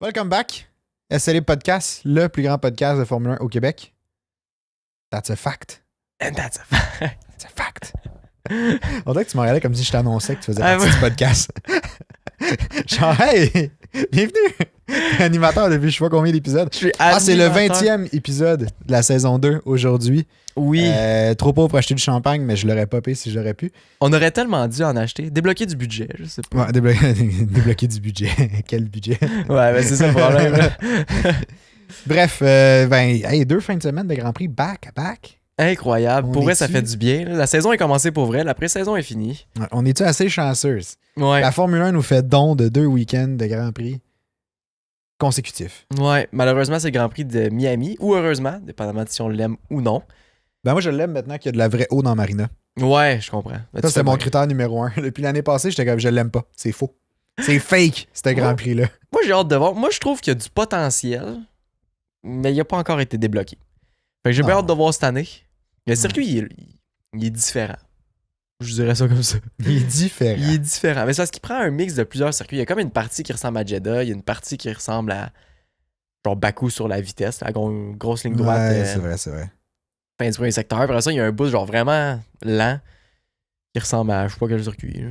Welcome back. SLA Podcast, le plus grand podcast de Formule 1 au Québec. That's a fact. And that's a fact. That's a fact. On dirait que tu me regardais comme si je t'annonçais que tu faisais partie du podcast. Genre, hey, bienvenue. T'es animateur depuis je sais pas combien d'épisodes. C'est le 20e épisode de la saison 2 aujourd'hui. Oui. Trop pauvre pour acheter du champagne, mais je l'aurais popé si j'aurais pu. On aurait tellement dû en acheter. Débloquer du budget, je sais pas. Ouais, débloquer du budget. Quel budget? Ouais, c'est ça le problème. Bref, deux fins de semaine de Grand Prix back-à-back. Incroyable. On Pour vrai, est-tu- ça fait du bien. La saison est commencée pour vrai. La pré-saison est finie. Ouais, on est-tu assez chanceuse? Ouais. La Formule 1 nous fait don de 2 week-ends de Grand Prix consécutifs. Ouais. Malheureusement, c'est le Grand Prix de Miami. Ou heureusement, dépendamment de si on l'aime ou non. Ben moi, je l'aime maintenant qu'il y a de la vraie eau dans Marina. Ouais, je comprends. Mais Ça, tu c'est fais mon bien. critère numéro 1. Depuis l'année passée, j'étais comme, je l'aime pas. C'est faux. C'est fake, ce Grand Prix-là. Moi, j'ai hâte de voir. Moi, je trouve qu'il y a du potentiel, mais il n'a pas encore été débloqué. Fait que j'ai bien Ah. hâte de voir cette année. Le circuit, il est différent. Je dirais ça comme ça. Il est différent. Il est différent. Mais c'est parce qu'il prend un mix de plusieurs circuits. Il y a comme une partie qui ressemble à Jeddah, il y a une partie qui ressemble à genre Bakou sur la vitesse, la grosse ligne droite. Ouais, c'est vrai, c'est vrai. Fin du premier secteur. Après ça, il y a un boost genre vraiment lent qui ressemble à je sais pas quel circuit.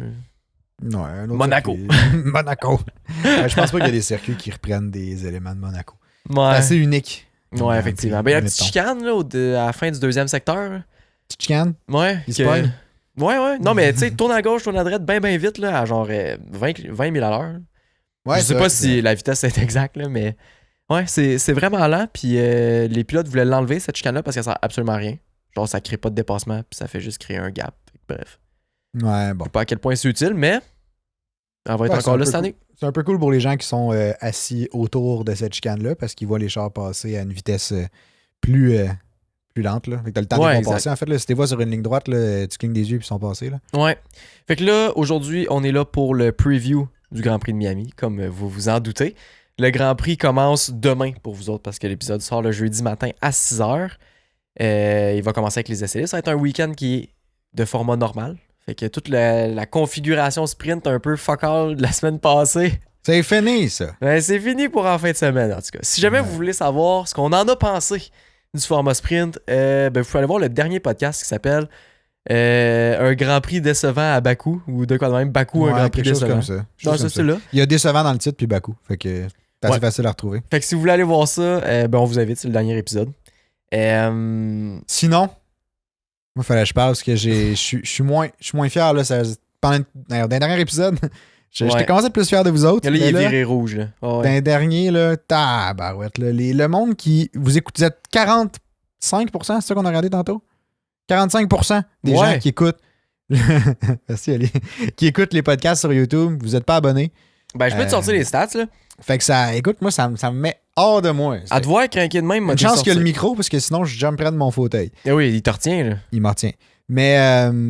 Ouais, un autre Monaco. circuit. Monaco. Je pense pas qu'il y a des circuits qui reprennent des éléments de Monaco. C'est Ouais. assez unique. Ouais, effectivement. Ben, il y a la petite Mettons. chicane là, à la fin du deuxième secteur. là. Petite chicane. Ouais. Il se pogne. Ouais. Non, mais tu sais, tourne à gauche, tourne à droite, bien vite, là, à genre 20 000 à l'heure. Ouais, Je sais pas si la vitesse est exacte, là, mais ouais, c'est vraiment lent. Puis les pilotes voulaient l'enlever, cette chicane-là, parce que ça sert absolument à rien. Genre, ça crée pas de dépassement, puis ça fait juste créer un gap. Bref. Ouais, bon. Je sais pas à quel point c'est utile, mais elle va être Ouais, c'est encore un là peu cette année. C'est un peu cool pour les gens qui sont assis autour de cette chicane-là parce qu'ils voient les chars passer à une vitesse plus lente. Là. Fait que t'as le temps de Ouais, les exact. passer. En fait, là, si tu les vois sur une ligne droite, là, tu clignes des yeux et ils sont passés. Là. Ouais. Fait que là, aujourd'hui, on est là pour le preview du Grand Prix de Miami, comme vous vous en doutez. Le Grand Prix commence demain pour vous autres parce que l'épisode sort le jeudi matin à 6h. Il va commencer avec les essais. Ça va être un week-end qui est de format normal. Fait que toute la configuration sprint un peu fuck all de la semaine passée, C'est fini, ça. ben, c'est fini pour en fin de semaine en tout cas. Si jamais vous voulez savoir ce qu'on en a pensé du format sprint, ben, vous pouvez aller voir le dernier podcast qui s'appelle Un Grand Prix décevant à Bakou ou de quoi de même, Bakou, un Ouais, Grand Prix quelque chose décevant. comme ça. Dans Chose comme ce ça. style-là. Il y a décevant dans le titre puis Bakou. Fait que c'est assez Ouais. facile à retrouver. Fait que si vous voulez aller voir ça, ben, on vous invite, c'est le dernier épisode. Sinon, moi, fallait que je parle parce que je suis moins fier. Là, dans le dernier épisode, j'étais Ouais. commencé à être plus fier de vous autres. Là, il mais est là, viré rouge. Là. Ah ouais. Dans le dernier, là, tabarouette, là, le monde qui. Vous écoutez, vous êtes 45%, c'est ça qu'on a regardé tantôt? 45% des Ouais. gens qui écoutent. Merci, Ali. Qui écoutent les podcasts sur YouTube, vous n'êtes pas abonnés. Ben, je peux te sortir les stats. Là. Fait que ça, écoute, moi, ça me met hors de moi. À te voir craquer de même, Une chance qu'il y a le micro, parce que sinon, je jumperais de mon fauteuil. Eh oui, il te retient. Là. Il m'en retient. Mais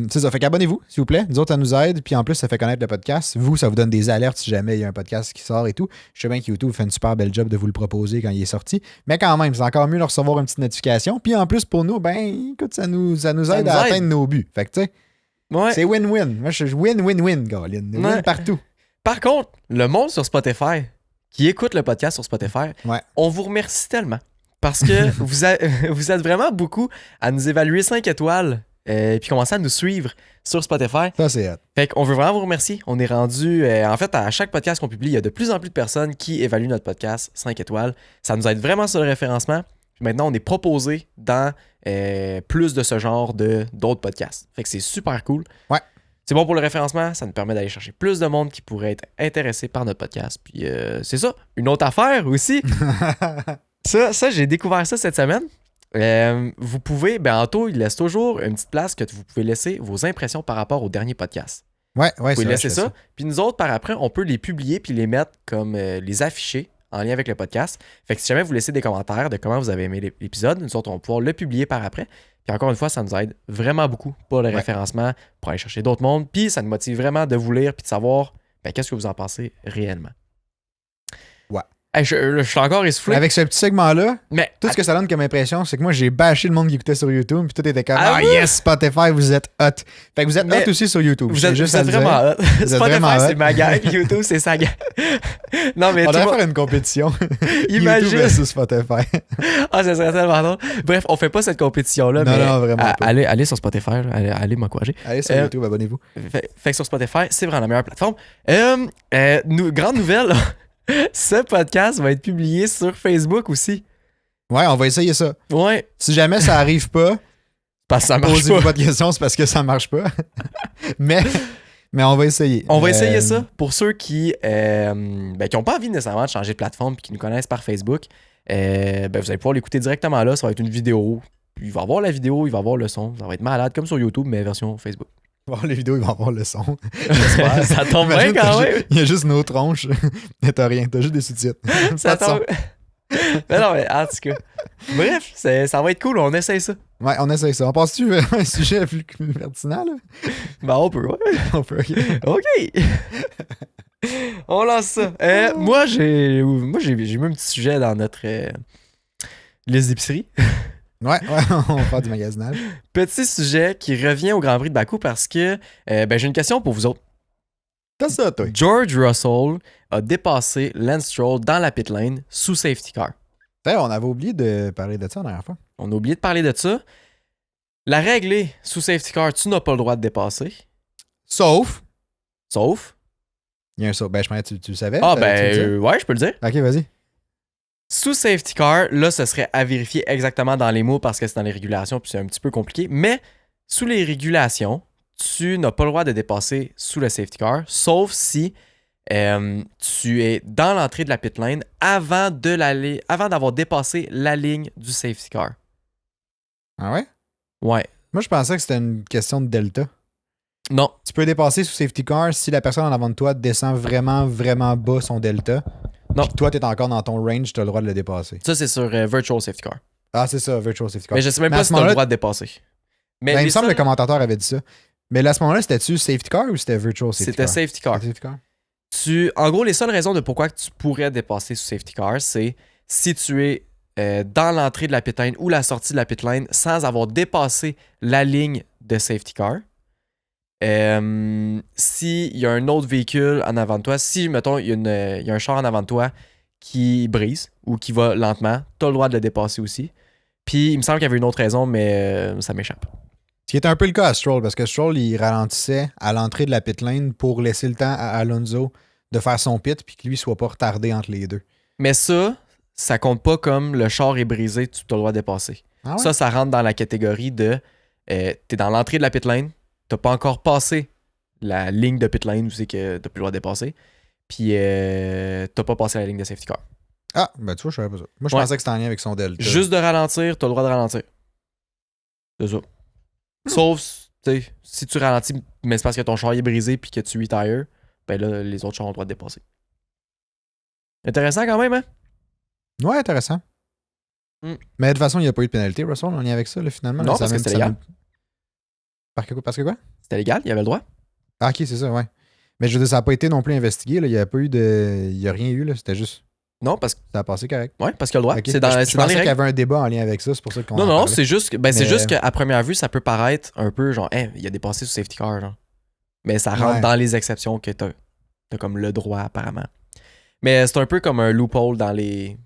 c'est ça. Fait qu'abonnez-vous, s'il vous plaît. Nous autres, ça nous aide. Puis en plus, ça fait connaître le podcast. Vous, ça vous donne des alertes si jamais il y a un podcast qui sort et tout. Je sais bien que YouTube fait une super belle job de vous le proposer quand il est sorti. Mais quand même, c'est encore mieux de recevoir une petite notification. Puis en plus, pour nous, ben, écoute, ça nous aide nous à aide. atteindre nos buts. Fait que, tu sais, Ouais. c'est win-win. Moi, je suis win-win-win, Colin. Win Ouais. partout. Par contre, le monde sur Spotify, qui écoute le podcast sur Spotify, Ouais. on vous remercie tellement. Parce que vous êtes vraiment beaucoup à nous évaluer 5 étoiles puis commencer à nous suivre sur Spotify. Ça, c'est hot. Fait qu'on veut vraiment vous remercier. On est rendu... en fait, à chaque podcast qu'on publie, il y a de plus en plus de personnes qui évaluent notre podcast 5 étoiles. Ça nous aide vraiment sur le référencement. Puis maintenant, on est proposé dans plus de ce genre d'autres podcasts. Fait que c'est super cool. Ouais. C'est bon pour le référencement. Ça nous permet d'aller chercher plus de monde qui pourrait être intéressé par notre podcast. Puis c'est ça. Une autre affaire aussi. Ça, j'ai découvert ça cette semaine. Vous pouvez, ben Anto, il laisse toujours une petite place que vous pouvez laisser vos impressions par rapport au dernier podcast. Ouais, Vous pouvez c'est laisser vrai, je fais ça. Puis nous autres, par après, on peut les publier puis les mettre comme les afficher en lien avec le podcast. Fait que si jamais vous laissez des commentaires de comment vous avez aimé l'épisode, nous autres, on va pouvoir le publier par après. Puis encore une fois, ça nous aide vraiment beaucoup pour le référencement, pour aller chercher d'autres mondes. Puis ça nous motive vraiment de vous lire puis de savoir ben, qu'est-ce que vous en pensez réellement. Ouais. Hey, je suis encore essoufflé. Avec ce petit segment-là, Mais tout ce que ça donne comme impression, c'est que moi, j'ai bâché le monde qui écoutait sur YouTube, puis tout était comme Ah oui? yes, Spotify, vous êtes hot. Fait que vous êtes Mais hot aussi sur YouTube. vous êtes vraiment hot. êtes vraiment Spotify, c'est hot. ma gang. YouTube, c'est sa gang. Non, mais On tu devrait vois, faire une compétition. imagine. YouTube versus Spotify. Ah, ça serait tellement drôle. Bref, on fait pas cette compétition-là, Non, mais non, vraiment pas. allez sur Spotify, là. allez m'encourager. Allez sur YouTube, abonnez-vous. Fait que sur Spotify, c'est vraiment la meilleure plateforme. Grande nouvelle, là. Ce podcast va être publié sur Facebook aussi. Ouais, on va essayer ça. Ouais. Si jamais ça arrive pas, Parce que ça marche posez-vous pas. pas de questions, c'est parce que ça marche pas. mais on va essayer. On va essayer ça pour ceux qui n'ont pas envie nécessairement de changer de plateforme et qui nous connaissent par Facebook. Vous allez pouvoir l'écouter directement là. Ça va être une vidéo. Puis il va y avoir la vidéo, il va y avoir le son. Ça va être malade comme sur YouTube, mais version Facebook. Voir les vidéos, ils vont avoir le son. Ça tombe bien Imagine, quand même. Il y a juste nos tronches. T'as rien, t'as juste des sous-titres. Ça Pas de son. tombe. Mais non, mais en tout cas. Bref, ça va être cool. On essaye ça. Ouais, on essaye ça. On passe-tu à un sujet plus pertinent, là? Ben, on peut, ouais. On peut, ok. OK. On lance ça. Moi, j'ai mis un petit sujet dans notre liste d'épicerie. Ouais, on va faire du magasinage. Petit sujet qui revient au Grand Prix de Bakou parce que j'ai une question pour vous autres. T'as ça, toi. George Russell a dépassé Lance Stroll dans la pit lane sous safety car. D'ailleurs, on avait oublié de parler de ça la dernière fois. On a oublié de parler de ça. La règle est, sous safety car, tu n'as pas le droit de dépasser. Sauf. Il y a un sauf. Ben, je pensais que tu le savais. Ah, tu le disais? ouais, je peux le dire. Ok, vas-y. Sous safety car, là, ce serait à vérifier exactement dans les mots parce que c'est dans les régulations puis c'est un petit peu compliqué. Mais sous les régulations, tu n'as pas le droit de dépasser sous le safety car, sauf si tu es dans l'entrée de la pit lane avant d'avoir dépassé la ligne du safety car. Ah ouais? Ouais. Moi, je pensais que c'était une question de delta. Non. Tu peux dépasser sous safety car si la personne en avant de toi descend vraiment, vraiment bas son delta. Non. Puis toi, t'es encore dans ton range, t'as le droit de le dépasser. Ça, c'est sur Virtual Safety Car. Ah, c'est ça, virtual safety car. Mais je sais même Mais à pas ce si t'as le moment-là- droit de dépasser. Mais Ben, il me les semble que le seuls- commentateur avait dit ça. Mais là, à ce moment-là, c'était-tu safety car ou c'était virtual safety C'était car? safety car. C'était safety car? En gros, les seules raisons de pourquoi tu pourrais dépasser sous safety car, c'est si tu es dans l'entrée de la pit lane ou la sortie de la pit lane sans avoir dépassé la ligne de safety car. S'il y a un autre véhicule en avant de toi, si, mettons, il y a un char en avant de toi qui brise ou qui va lentement, tu as le droit de le dépasser aussi. Puis, il me semble qu'il y avait une autre raison, mais ça m'échappe. Ce qui est un peu le cas à Stroll, parce que Stroll, il ralentissait à l'entrée de la pit lane pour laisser le temps à Alonso de faire son pit puis que lui soit pas retardé entre les deux. Mais ça compte pas comme le char est brisé, tu as le droit de dépasser. Ah ouais? Ça rentre dans la catégorie de t'es dans l'entrée de la pit lane, t'as pas encore passé la ligne de pit lane où c'est que t'as plus le droit de dépasser, puis t'as pas passé la ligne de safety car. Ah, ben tu vois, je savais pas ça. Moi, je Ouais. pensais que c'était en lien avec son delta. Juste de ralentir, t'as le droit de ralentir. C'est ça. Sauf, tu sais, si tu ralentis, mais c'est parce que ton char est brisé puis que tu retires, ben là, les autres chars ont le droit de dépasser. Intéressant quand même, hein? Ouais, intéressant. Mm. Mais de toute façon, il n'y a pas eu de pénalité, Russell, en lien avec ça, là, finalement. Non, là, parce que ça c'était légal. Parce que quoi? C'était légal, il y avait le droit. Ah, ok, c'est ça, ouais. Mais je veux dire, ça n'a pas été non plus investigué, là. Il n'y a pas eu de. Il n'y a rien eu, là. C'était juste. Non, parce que Ça a passé correct. ouais, parce qu'il y a le droit. Ok. C'est dans, je c'est dans pensais les qu'il y règles. avait un débat en lien avec ça, c'est pour ça qu'on. Non, en non, parlait. c'est juste, c'est Mais- juste qu'à première vue, ça peut paraître un peu genre, il a dépassé sous safety car, genre. Mais ça rentre Ouais. dans les exceptions que t'as comme le droit, apparemment. Mais c'est un peu comme un loophole dans les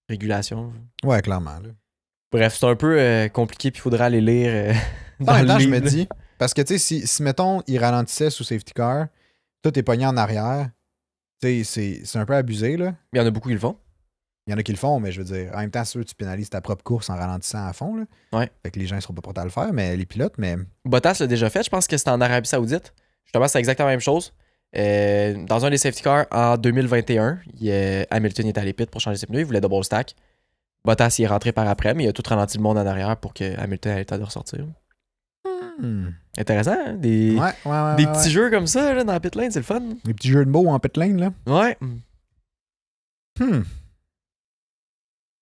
régulations. Ouais, clairement, là. Bref, c'est un peu compliqué, puis il faudrait aller lire En dans même le temps, je me livre. dis, parce que, tu sais, si, mettons, il ralentissait sous safety car, toi, t'es pogné en arrière, tu sais, c'est un peu abusé, là. Il y en a beaucoup qui le font. Il y en a qui le font, mais je veux dire, en même temps, c'est sûr, tu pénalises ta propre course en ralentissant à fond, là. Ouais. Fait que les gens, ils seront pas prêts à le faire, mais les pilotes, mais. Bottas l'a déjà fait, je pense que c'était en Arabie Saoudite. Justement, c'est exactement la même chose. Dans un des safety cars en 2021, Hamilton est allé pit pour changer ses pneus, il voulait double stack. Bottas y est rentré par après, mais il a tout ralenti le monde en arrière pour que Hamilton ait le temps de ressortir. Intéressant, hein? Des Ouais, petits jeux comme ça là, dans la pit lane, c'est le fun. Les petits jeux de mots en pit lane, là. Ouais.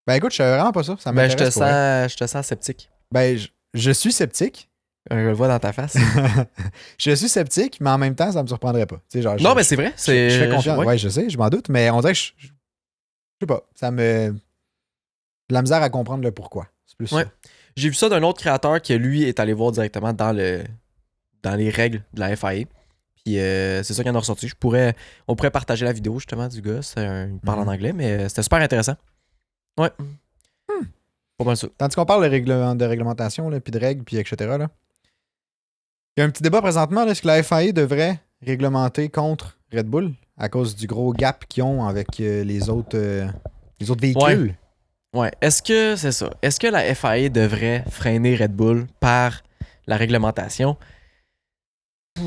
Ben écoute, je savais vraiment pas ça. Ça Ben, m'intéresse. je te sens sceptique. Ben, je suis sceptique. Je le vois dans ta face. Je suis sceptique, mais en même temps, ça me surprendrait pas. Tu sais, genre, Non, mais c'est vrai. je fais confiance. ouais. Ouais, je sais, je m'en doute, mais on dirait que sais pas, ça me... de la misère à comprendre le pourquoi. C'est plus Ouais. ça. J'ai vu ça d'un autre créateur qui, lui, est allé voir directement dans les règles de la FIA. Puis c'est ça qui en a ressorti. On pourrait partager la vidéo, justement, du gars. Il parle en anglais, mais c'était super intéressant. Ouais. Pas mal ça. Tandis qu'on parle de réglementation, là, puis de règles, puis etc., là, il y a un petit débat présentement. Est-ce que la FIA devrait réglementer contre Red Bull à cause du gros gap qu'ils ont avec les autres véhicules? Ouais. Est-ce que c'est ça? Est-ce que la FIA devrait freiner Red Bull par la réglementation?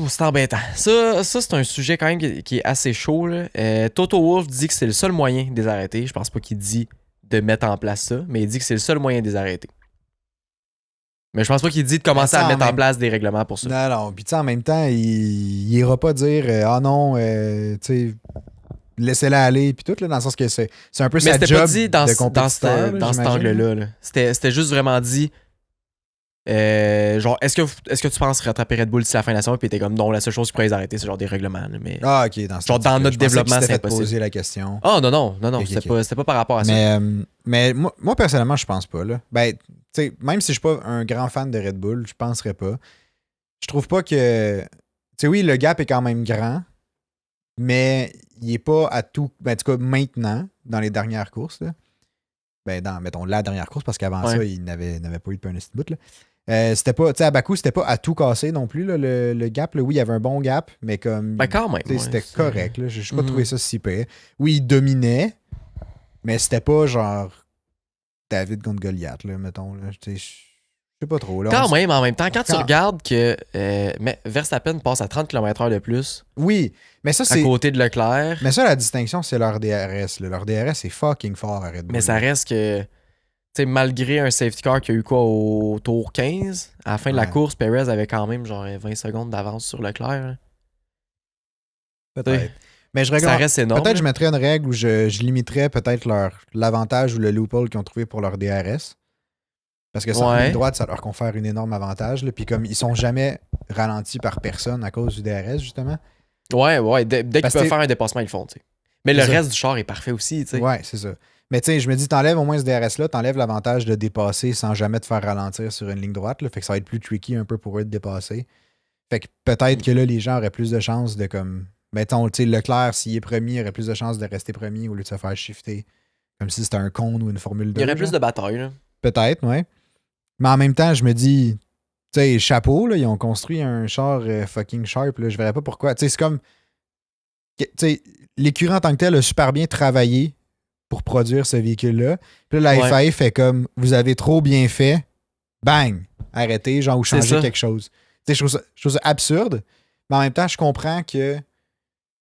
C'est embêtant. Ça c'est un sujet quand même qui est assez chaud. Là. Toto Wolff dit que c'est le seul moyen de les arrêter. Je pense pas qu'il dit de mettre en place ça, mais il dit que c'est le seul moyen de les arrêter. Mais je pense pas qu'il dit de commencer à mettre en place des règlements pour ça. Non. Puis tu sais, en même temps, il ira pas dire ah non, tu sais, laissez-la aller, puis tout, là, dans le sens que c'est un peu sa job pas dit dans, de compétiteur. dans cet angle-là. Là. C'était juste vraiment dit genre, est-ce que tu penses rattraper Red Bull d'ici la fin de la saison? Puis t'es comme, non, la seule chose qui pourrait les arrêter, c'est genre des règlements. Là, mais... Ah, ok. Dans notre développement, c'est impossible. Poser la question. Oh, non. C'était pas par rapport à ça. Mais moi, personnellement, je pense pas. Là. Ben, tu sais, même si je suis pas un grand fan de Red Bull, je penserais pas. Je trouve pas que. Tu sais, oui, le gap est quand même grand, mais il est pas à tout. Ben, en tout cas, maintenant, dans les dernières courses, là. Ben, mettons, la dernière course, parce qu'avant ça, il n'avait pas eu de punch bout, là. C'était pas, tu sais, à Bakou, c'était pas à tout casser non plus, là, le gap. Là. Oui, il y avait un bon gap, mais comme. Ben, quand même. C'était correct. Là. Je n'ai pas trouvé ça si pire. Oui, il dominait, mais c'était pas genre David contre Goliath, là, mettons. Là. Je sais pas trop. Là, quand même, en même temps, quand tu regardes que Verstappen passe à 30 km/h de plus. Oui, mais ça, c'est. À côté de Leclerc. Mais ça, la distinction, c'est leur DRS. Là. Leur DRS est fucking fort à Red Bull. Mais ça reste que. Tu sais, malgré un safety car qui a eu quoi au tour 15, à la fin de la course, Perez avait quand même genre 20 secondes d'avance sur Leclerc. Là. Peut-être. Mais ça reste énorme. Peut-être que je mettrais une règle où je limiterais peut-être l'avantage ou le loophole qu'ils ont trouvé pour leur DRS. Parce que sur la ligne droite, ça leur confère un énorme avantage. Là. Puis comme ils sont jamais ralentis par personne à cause du DRS, justement. Ouais. Dès qu'ils peuvent faire un dépassement, ils le font. T'sais. Mais le reste du char est parfait aussi. T'sais. Ouais, c'est ça. Mais tu sais, je me dis, t'enlèves au moins ce DRS-là, t'enlèves l'avantage de dépasser sans jamais te faire ralentir sur une ligne droite. Là, fait que ça va être plus tricky un peu pour eux de dépasser. Fait que peut-être que là, les gens auraient plus de chances de comme. Mettons, tu sais, Leclerc, s'il est premier, aurait plus de chances de rester premier au lieu de se faire shifter. Comme si c'était un cône ou une Formule 2. Il y aurait plus de bataille. Là. Peut-être, ouais. Mais en même temps, je me dis, tu sais, chapeau, là, ils ont construit un char fucking sharp. Là, je verrais pas pourquoi. Tu sais, c'est comme. Tu sais, l'écurie en tant que tel a super bien travaillé pour produire ce véhicule-là. Puis là, la FIA fait comme, vous avez trop bien fait, bang, arrêtez, genre, ou changez quelque chose. Tu sais, je trouve ça absurde, mais en même temps, je comprends que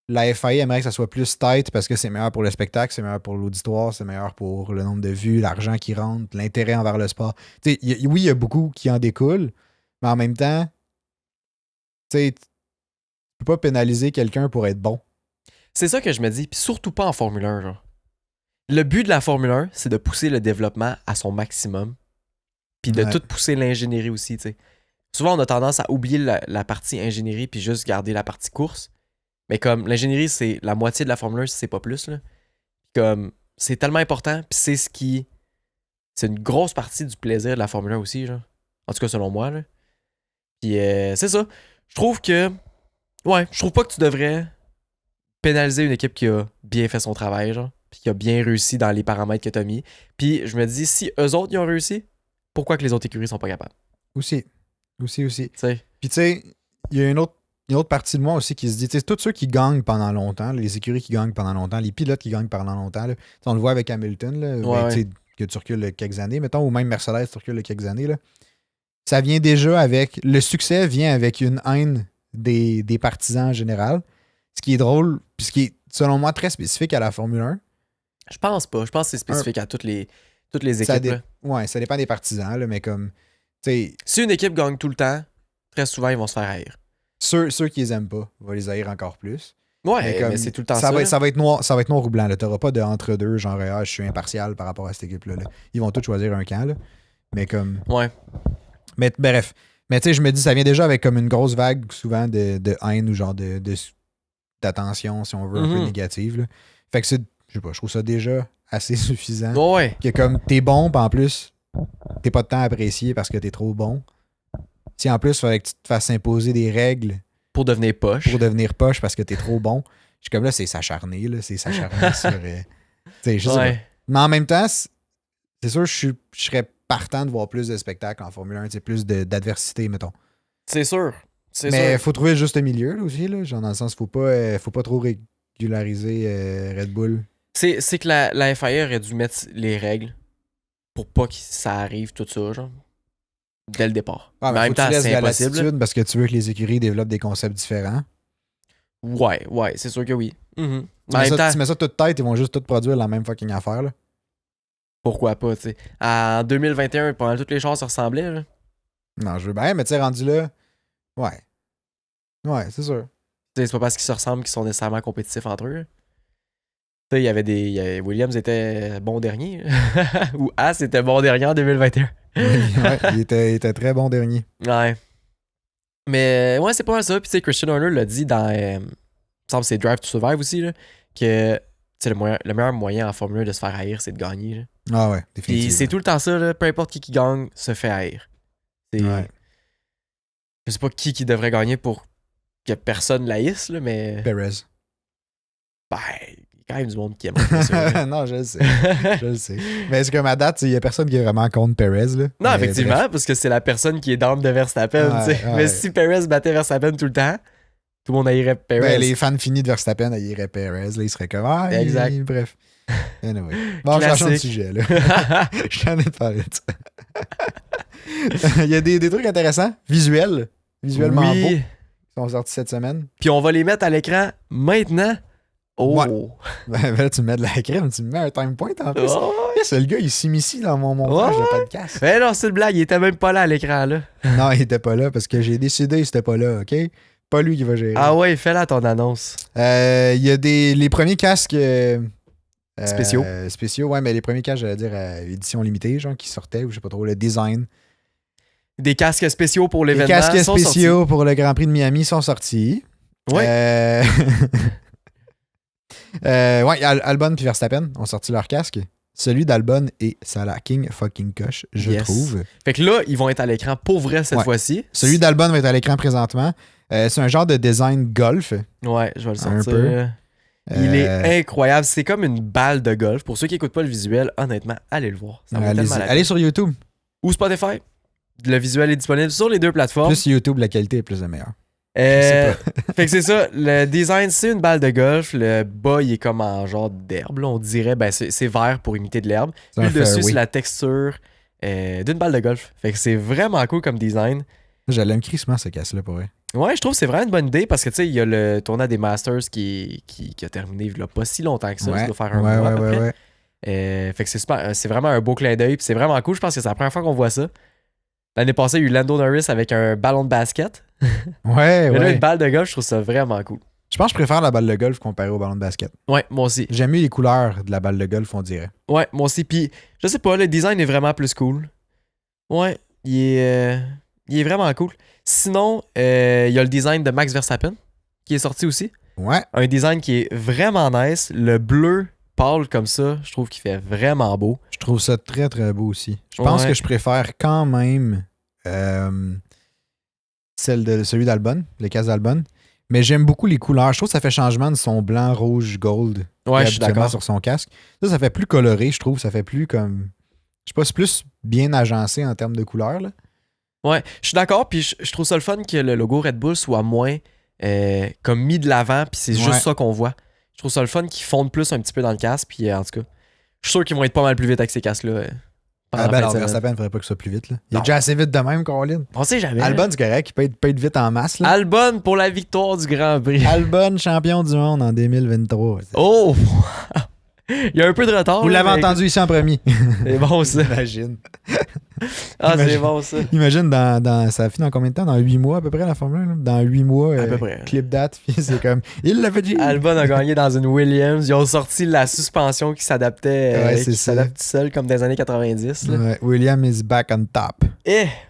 la FIA aimerait que ça soit plus tight parce que c'est meilleur pour le spectacle, c'est meilleur pour l'auditoire, c'est meilleur pour le nombre de vues, l'argent qui rentre, l'intérêt envers le sport. Tu sais, oui, il y a beaucoup qui en découlent, mais en même temps, tu sais, tu peux pas pénaliser quelqu'un pour être bon. C'est ça que je me dis, puis surtout pas en Formule 1, genre. Le but de la Formule 1, c'est de pousser le développement à son maximum. Puis de tout pousser l'ingénierie aussi, tu sais. Souvent, on a tendance à oublier la partie ingénierie puis juste garder la partie course. Mais comme l'ingénierie, c'est la moitié de la Formule 1, si c'est pas plus, là. Comme, c'est tellement important, puis c'est ce qui... C'est une grosse partie du plaisir de la Formule 1 aussi, genre. En tout cas, selon moi, là. Puis c'est ça. Je trouve que... Ouais, je trouve pas que tu devrais pénaliser une équipe qui a bien fait son travail, genre. Puis qui a bien réussi dans les paramètres que tu as mis. Puis je me dis, si eux autres, ils ont réussi, pourquoi que les autres écuries sont pas capables? Aussi. T'sais. Puis tu sais, il y a une autre partie de moi aussi qui se dit, tu sais, tous ceux qui gagnent pendant longtemps, les écuries qui gagnent pendant longtemps, les pilotes qui gagnent pendant longtemps, là, on le voit avec Hamilton, là, que tu recules quelques années, mettons, ou même Mercedes, tu recules quelques années, là. Ça vient déjà avec... Le succès vient avec une haine des partisans en général. Ce qui est drôle, puis ce qui est, selon moi, très spécifique à la Formule 1. Je pense pas. Je pense que c'est spécifique à toutes les équipes. Ouais, ça dépend des partisans, là, mais comme... Si une équipe gagne tout le temps, très souvent, ils vont se faire haïr. Ceux qui les aiment pas vont les haïr encore plus. Ouais, mais c'est tout le temps ça. Ça va être noir ou blanc. Tu n'auras pas de entre-deux, genre, je suis impartial par rapport à cette équipe-là. Là. Ils vont tous choisir un camp, là. Mais comme... Ouais. Mais bref. Mais tu sais, je me dis, ça vient déjà avec comme une grosse vague, souvent, de haine ou genre d'attention, si on veut, un peu négative. Là. Fait que c'est... Je sais pas, je trouve ça déjà assez suffisant. Ouais. Que comme t'es bon, puis en plus, t'es pas de temps à apprécier parce que t'es trop bon. Si en plus, il fallait que tu te fasses imposer des règles Pour devenir poche. pour devenir poche parce que t'es trop bon, je suis comme là, c'est s'acharner, là. C'est s'acharner sur. Tu sais, je sais pas. Mais en même temps, c'est sûr, je serais partant de voir plus de spectacles en Formule 1, plus d'adversité, mettons. C'est sûr. Mais il faut trouver le juste milieu là, aussi, là. Genre dans le sens, faut pas trop régulariser Red Bull. C'est que la FIA aurait dû mettre les règles pour pas que ça arrive tout ça, genre. Dès le départ. Ah, mais en même temps, c'est impossible. Parce que tu veux que les écuries développent des concepts différents. Ouais, c'est sûr que oui. Mm-hmm. Tu mets ça toute tête, ils vont juste tout produire la même fucking affaire, là. Pourquoi pas, tu sais. En 2021, pendant toutes les chars se ressemblaient, là. Non, je veux bien, mais tu sais, rendu là. Ouais. Ouais, c'est sûr. C'est pas parce qu'ils se ressemblent qu'ils sont nécessairement compétitifs entre eux. Tu sais, Williams était bon dernier. Ou As était bon dernier en 2021. Ouais, il était très bon dernier. Ouais. Mais ouais, c'est pas mal ça. Puis tu sais, Christian Horner l'a dit dans. Il me semble que c'est Drive to Survive aussi, là, que le meilleur moyen en Formule 1 de se faire haïr, c'est de gagner. Là. Ah ouais, Puis définitivement. c'est tout le temps ça, là, peu importe qui gagne, se fait haïr. Ouais. Je sais pas qui devrait gagner pour que personne l'haïsse, là, mais. Perez. Ben, il y a quand même du monde qui aime ça. Non, je le sais. Je le sais. Mais est-ce que ma date, il y a personne qui est vraiment contre Perez, là? Non, mais effectivement, bref. parce que c'est la personne qui est down de Verstappen. Ouais, tu sais. ouais. Mais si Perez battait Verstappen tout le temps, tout le monde haïrait Perez. Ben, les fans finis de Verstappen, ils iraient Perez, là, ils seraient comme Exact. Bref. Anyway. Bon, changeons de sujet, là. Je suis en train de parler de ça. Il y a des trucs intéressants, visuellement beaux, qui sont sortis cette semaine. Puis on va les mettre à l'écran maintenant. Oh! Ouais. Ben là, tu me mets de la crème, tu me mets un time point en plus. Oh. C'est le gars, il s'immiscie dans mon montage de podcast. Mais non, c'est une blague, il était même pas là à l'écran, là. Non, il était pas là parce que j'ai décidé qu'il était pas là, OK? Pas lui qui va gérer. Ah ouais, fais-la ton annonce. Il y a les premiers casques Spéciaux. Spéciaux, ouais, mais les premiers casques, j'allais dire édition limitée, genre, qui sortaient, ou je sais pas trop, le design. Des casques spéciaux pour Les l'événement. casques sont spéciaux sortis. pour le Grand Prix de Miami sont sortis. Ouais. Ouais, Albon et Verstappen ont sorti leur casque. Celui d'Albon et Salah King fucking coche, je trouve. Fait que là, ils vont être à l'écran pour vrai cette fois-ci. Celui d'Albon va être à l'écran présentement. C'est un genre de design golf. Ouais, je vais le sortir. Un peu. Il est incroyable. C'est comme une balle de golf. Pour ceux qui n'écoutent pas le visuel, honnêtement, allez le voir. Ça va tellement allez sur YouTube. Ou Spotify. Le visuel est disponible sur les deux plateformes. Plus YouTube, la qualité est plus de meilleure. Fait que c'est ça. Le design, c'est une balle de golf. Le bas, il est comme en genre d'herbe. Là, on dirait, ben c'est vert pour imiter de l'herbe. Puis le dessus, c'est la texture d'une balle de golf. Fait que c'est vraiment cool comme design. J'aime crissement ce casque-là pour vrai. Ouais, je trouve que c'est vraiment une bonne idée parce que tu sais, il y a le tournoi des Masters qui a terminé il y a pas si longtemps que ça. Ça doit faire un mois à peu près. Fait que c'est super. C'est vraiment un beau clin d'œil. Puis c'est vraiment cool. Je pense que c'est la première fois qu'on voit ça. L'année passée, il y a eu Lando Norris avec un ballon de basket. Ouais. Mais là, une balle de golf, je trouve ça vraiment cool. Je pense que je préfère la balle de golf comparée au ballon de basket. Ouais, moi aussi. J'aime mieux les couleurs de la balle de golf, on dirait. Ouais, moi aussi. Puis, je sais pas, le design est vraiment plus cool. Ouais, il est vraiment cool. Sinon, il y a le design de Max Verstappen qui est sorti aussi. Ouais. Un design qui est vraiment nice. Le bleu pâle comme ça, je trouve qu'il fait vraiment beau. Je trouve ça très, très beau aussi. Je pense que je préfère quand même celui d'Albon, le casque d'Albon. Mais j'aime beaucoup les couleurs. Je trouve que ça fait changement de son blanc, rouge, gold. Ouais, je suis d'accord. Sur son casque. Ça fait plus coloré, je trouve. Ça fait plus comme... Je sais pas, c'est plus bien agencé en termes de couleurs, là. Ouais, je suis d'accord. Puis je trouve ça le fun que le logo Red Bull soit moins comme mis de l'avant. Puis c'est juste ça qu'on voit. Je trouve ça le fun qu'ils fondent plus un petit peu dans le casque. Puis en tout cas, je suis sûr qu'ils vont être pas mal plus vite avec ces casques-là. Alors, Verstappen, il faudrait pas que ce soit plus vite. Là. Il est déjà assez vite de même, Colin. On sait jamais. Albon, c'est correct. Il peut être vite en masse. Là. Albon pour la victoire du Grand Prix. Albon, champion du monde en 2023. Oh! Il y a un peu de retard. Vous l'avez entendu ici en premier. C'est bon, ça. Imagine. C'est bon, ça. Imagine, ça finit dans combien de temps? Dans 8 mois à peu près, la Formule 1? Là? Dans 8 mois, à peu près. Clip date, puis c'est comme... Il l'avait dit! Albon a gagné dans une Williams. Ils ont sorti la suspension qui s'adaptait qui s'adapte seule comme dans les années 90. Là. Ouais, Williams is back on top.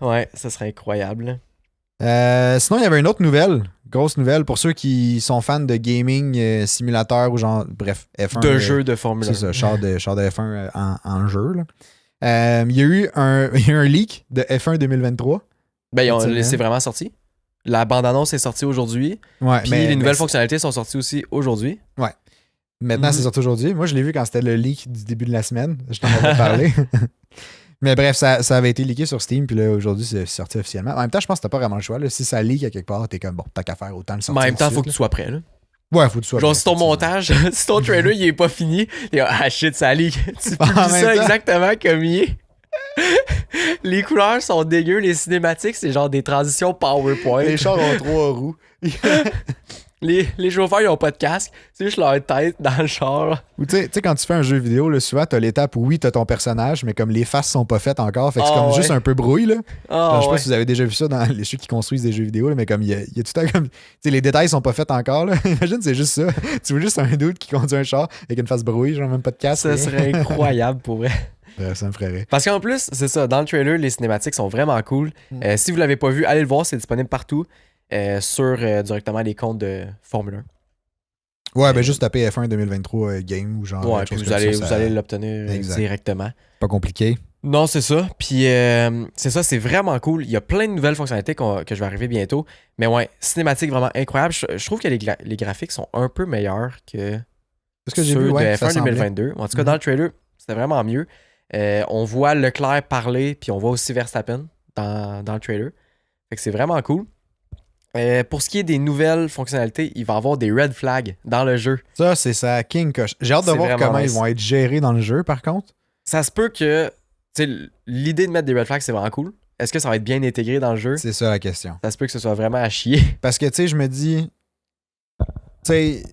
Ouais, ça serait incroyable. Sinon, il y avait une autre nouvelle, grosse nouvelle pour ceux qui sont fans de gaming, simulateur ou genre, bref, F1. De jeux de Formule 1. C'est ça, char de F1 en jeu. Là. Il y a eu un leak de F1 2023. C'est vraiment sorti. La bande-annonce est sortie aujourd'hui. Ouais, Puis les nouvelles fonctionnalités sont sorties aussi aujourd'hui. Ouais. Maintenant, c'est sorti aujourd'hui. Moi, je l'ai vu quand c'était le leak du début de la semaine. Je t'en avais parlé. Mais bref, ça avait été leaké sur Steam, puis là, aujourd'hui, c'est sorti officiellement. En même temps, je pense que t'as pas vraiment le choix. Là. Si ça leak à quelque part, t'es comme, bon, t'as qu'à faire autant le sortir. Mais en même temps, il faut suite, que tu sois prêt. Là. Ouais, faut que tu sois genre, prêt, si ton montage, si ton trailer, il est pas fini, t'es comme, ah shit, ça leak. Tu publies ça exactement comme il est. Les couleurs sont dégueu, les cinématiques, c'est genre des transitions PowerPoint. Les chars ont 3 roues. Les chauffeurs, ils ont pas de casque. C'est juste leur tête dans le char. Ou tu sais, quand tu fais un jeu vidéo, là, souvent, t'as l'étape où oui, t'as ton personnage, mais comme les faces sont pas faites encore, fait que c'est comme juste un peu brouille, là. Je sais pas si vous avez déjà vu ça dans les ceux qui construisent des jeux vidéo, là, mais comme il y a tout le temps comme. Tu sais, les détails sont pas faits encore, là. Imagine, c'est juste ça. Tu veux juste un dude qui conduit un char avec une face brouille, genre même pas de casque. Ça serait incroyable pour vrai. Ça me ferait. Parce qu'en plus, c'est ça, dans le trailer, les cinématiques sont vraiment cool. Si vous l'avez pas vu, allez le voir, c'est disponible partout sur directement les comptes de Formule 1. Ouais, ben juste taper F1 2023 game ou genre. Ouais, puis vous allez l'obtenir directement. Pas compliqué. Non, c'est ça. Puis c'est ça, c'est vraiment cool. Il y a plein de nouvelles fonctionnalités que je vais arriver bientôt. Mais ouais, cinématique vraiment incroyable. Je trouve que les graphiques sont un peu meilleurs que ceux de F1 2022. En tout cas, dans le trailer, c'était vraiment mieux. On voit Leclerc parler, puis on voit aussi Verstappen dans le trailer. Fait que c'est vraiment cool. Pour ce qui est des nouvelles fonctionnalités, il va y avoir des red flags dans le jeu. Ça, c'est ça, King Coche. J'ai hâte de voir comment ils vont être gérés dans le jeu, par contre. Ça se peut que... l'idée de mettre des red flags, c'est vraiment cool. Est-ce que ça va être bien intégré dans le jeu? C'est ça la question. Ça se peut que ce soit vraiment à chier. Parce que, tu sais, je me dis... Tu sais,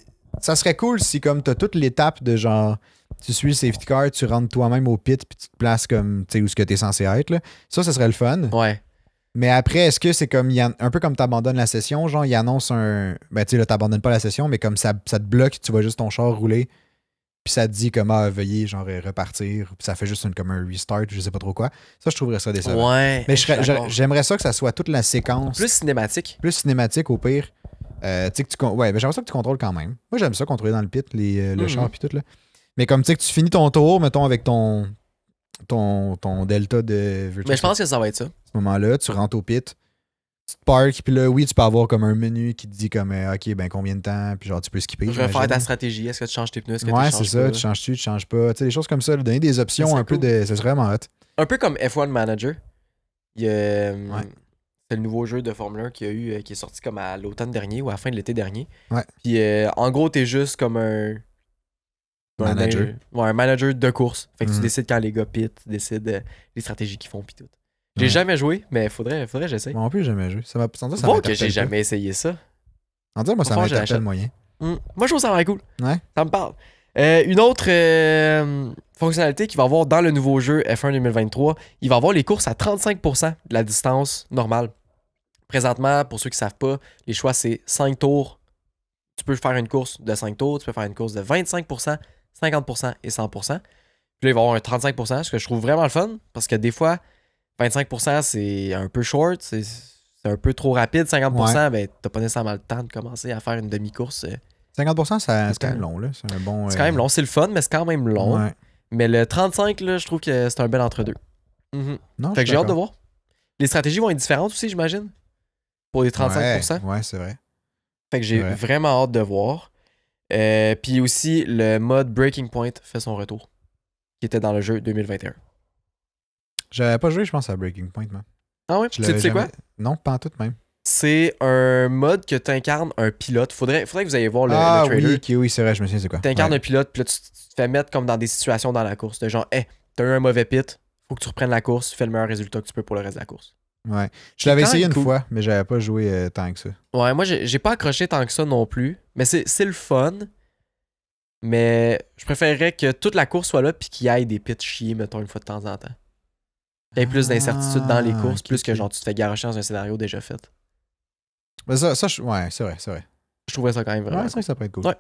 ça serait cool si, comme, t'as toute l'étape de genre... Tu suis le safety car, tu rentres toi-même au pit, puis tu te places comme, tu sais, où ce que t'es censé être, là. Ça serait le fun. Ouais. Mais après, est-ce que c'est comme un peu comme t'abandonnes la session, genre il annonce un. Ben tu sais là, t'abandonnes pas la session, mais comme ça te bloque, tu vois juste ton char rouler, puis ça te dit comme veuillez genre repartir, puis ça fait juste comme un restart, je sais pas trop quoi. Ça, je trouverais ça décevant. Ouais. Mais j'aimerais ça que ça soit toute la séquence. Plus cinématique. Plus cinématique au pire. Tu sais que ouais, ben j'aimerais ça que tu contrôles quand même. Moi j'aime ça contrôler dans le pit, le char puis tout là. Mais comme tu sais que tu finis ton tour, mettons avec ton delta de Virtua. Mais je pense que ça va être ça. À ce moment-là, tu rentres au pit, tu te parques, puis là, oui, tu peux avoir comme un menu qui te dit comme, OK, ben combien de temps, puis genre, tu peux skipper. Je vais faire ta stratégie. Est-ce que tu changes tes pneus? Est-ce que ouais, c'est ça. Tu changes-tu, tu changes pas. Tu sais, des choses comme ça, donner des options un peu de. Ça serait vraiment hot. Un peu comme F1 Manager. Il y a. C'est le nouveau jeu de Formule 1 qui est sorti comme à l'automne dernier ou à la fin de l'été dernier. Ouais. Puis en gros, t'es juste comme un manager. Un manager de course. Fait que tu décides quand les gars pit, tu décides les stratégies qu'ils font pis tout. J'ai jamais joué, mais faudrait que j'essaye. Moi non plus, j'ai jamais joué. Ça m'a bon que j'ai jamais essayé ça. En dire, moi, ça m'interpelle moyen. Moi, je trouve ça vraiment cool. Ouais. Ça me parle. Une autre fonctionnalité qu'il va y avoir dans le nouveau jeu F1 2023, il va y avoir les courses à 35% de la distance normale. Présentement, pour ceux qui ne savent pas, les choix, c'est 5 tours. Tu peux faire une course de 5 tours, tu peux faire une course de 25%, 50% et 100%. Puis là, il va y avoir un 35%, ce que je trouve vraiment le fun, parce que des fois, 25%, c'est un peu short, c'est un peu trop rapide. 50%, ben, t'as pas nécessairement le temps de commencer à faire une demi-course. 50%, c'est quand même long, là. C'est un bon. C'est quand même long, c'est le fun, mais c'est quand même long. Ouais. Mais le 35, là, je trouve que c'est un bel entre-deux. Non, fait que j'ai hâte de voir. Les stratégies vont être différentes aussi, j'imagine. Pour les 35%. Ouais, c'est vrai. Fait que j'ai vraiment hâte de voir. Puis aussi, le mode Breaking Point fait son retour, qui était dans le jeu 2021. J'avais pas joué, je pense, à Breaking Point, man. Ah ouais? Tu sais quoi? Non, pas en tout même. C'est un mode que tu incarnes un pilote. Faudrait que vous ayez voir le trailer. Oui, c'est vrai, je me souviens, c'est quoi. Tu incarnes un pilote, puis là, tu te fais mettre comme dans des situations dans la course. De genre, t'as eu un mauvais pit, faut que tu reprennes la course, tu fais le meilleur résultat que tu peux pour le reste de la course. Ouais. Je l'avais essayé une fois, mais j'avais pas joué tant que ça. Ouais, moi, j'ai pas accroché tant que ça non plus. Mais c'est le fun. Mais je préférerais que toute la course soit là, puis qu'il y ait des pits chiés, mettons, une fois de temps en temps. Il y a plus d'incertitude dans les courses, plus que genre tu te fais garocher dans un scénario déjà fait. Mais ouais, c'est vrai. Je trouverais ça quand même vraiment. Ouais, c'est vrai que ça peut être cool. Ouais.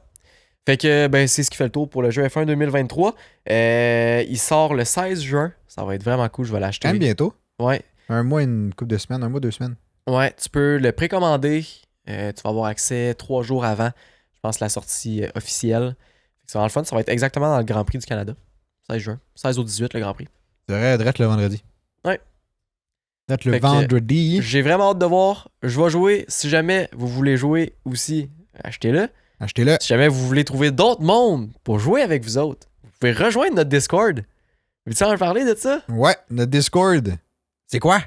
Fait que ben c'est ce qui fait le tour pour le jeu F1 2023. Il sort le 16 juin. Ça va être vraiment cool, je vais l'acheter. Quand même bientôt. Ouais. Un mois, une couple de semaines, 2 semaines. Ouais, tu peux le précommander. Tu vas avoir accès 3 jours avant, je pense, la sortie officielle. C'est vraiment le fun. Ça va être exactement dans le Grand Prix du Canada. 16 juin. 16 au 18, le Grand Prix. C'est vrai, direct le vendredi. Ouais. Direct le Fait que vendredi. J'ai vraiment hâte de voir. Je vais jouer. Si jamais vous voulez jouer aussi, achetez-le. Achetez-le. Si jamais vous voulez trouver d'autres mondes pour jouer avec vous autres, vous pouvez rejoindre notre Discord. Veux-tu en parler de ça? Ouais, notre Discord. C'est quoi?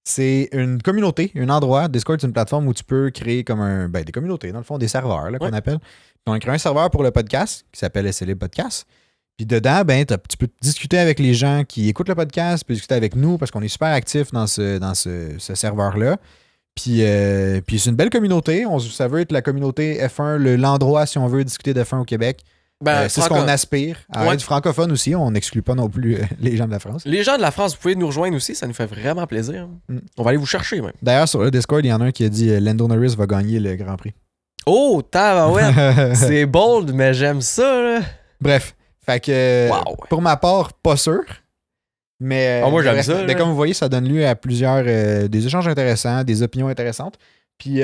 C'est une communauté, un endroit. Discord, c'est une plateforme où tu peux créer comme des communautés, dans le fond, des serveurs là, qu'on appelle. Puis on a créé un serveur pour le podcast qui s'appelle SLB Podcast. Puis dedans, tu peux discuter avec les gens qui écoutent le podcast, tu peux discuter avec nous parce qu'on est super actifs dans ce serveur-là. Puis c'est une belle communauté. Ça veut être la communauté F1, l'endroit, si on veut discuter d'F1 au Québec. C'est ce qu'on aspire à être francophone aussi. On n'exclut pas non plus les gens de la France. Les gens de la France, vous pouvez nous rejoindre aussi. Ça nous fait vraiment plaisir. On va aller vous chercher même. D'ailleurs, sur le Discord, il y en a un qui a dit Lando Norris va gagner le Grand Prix. Oh, tabarouette! C'est bold, mais j'aime ça. Là. Bref, fait que pour ma part, pas sûr. Mais, moi, j'aime ça. Mais comme vous voyez, ça donne lieu à plusieurs des échanges intéressants, des opinions intéressantes. Puis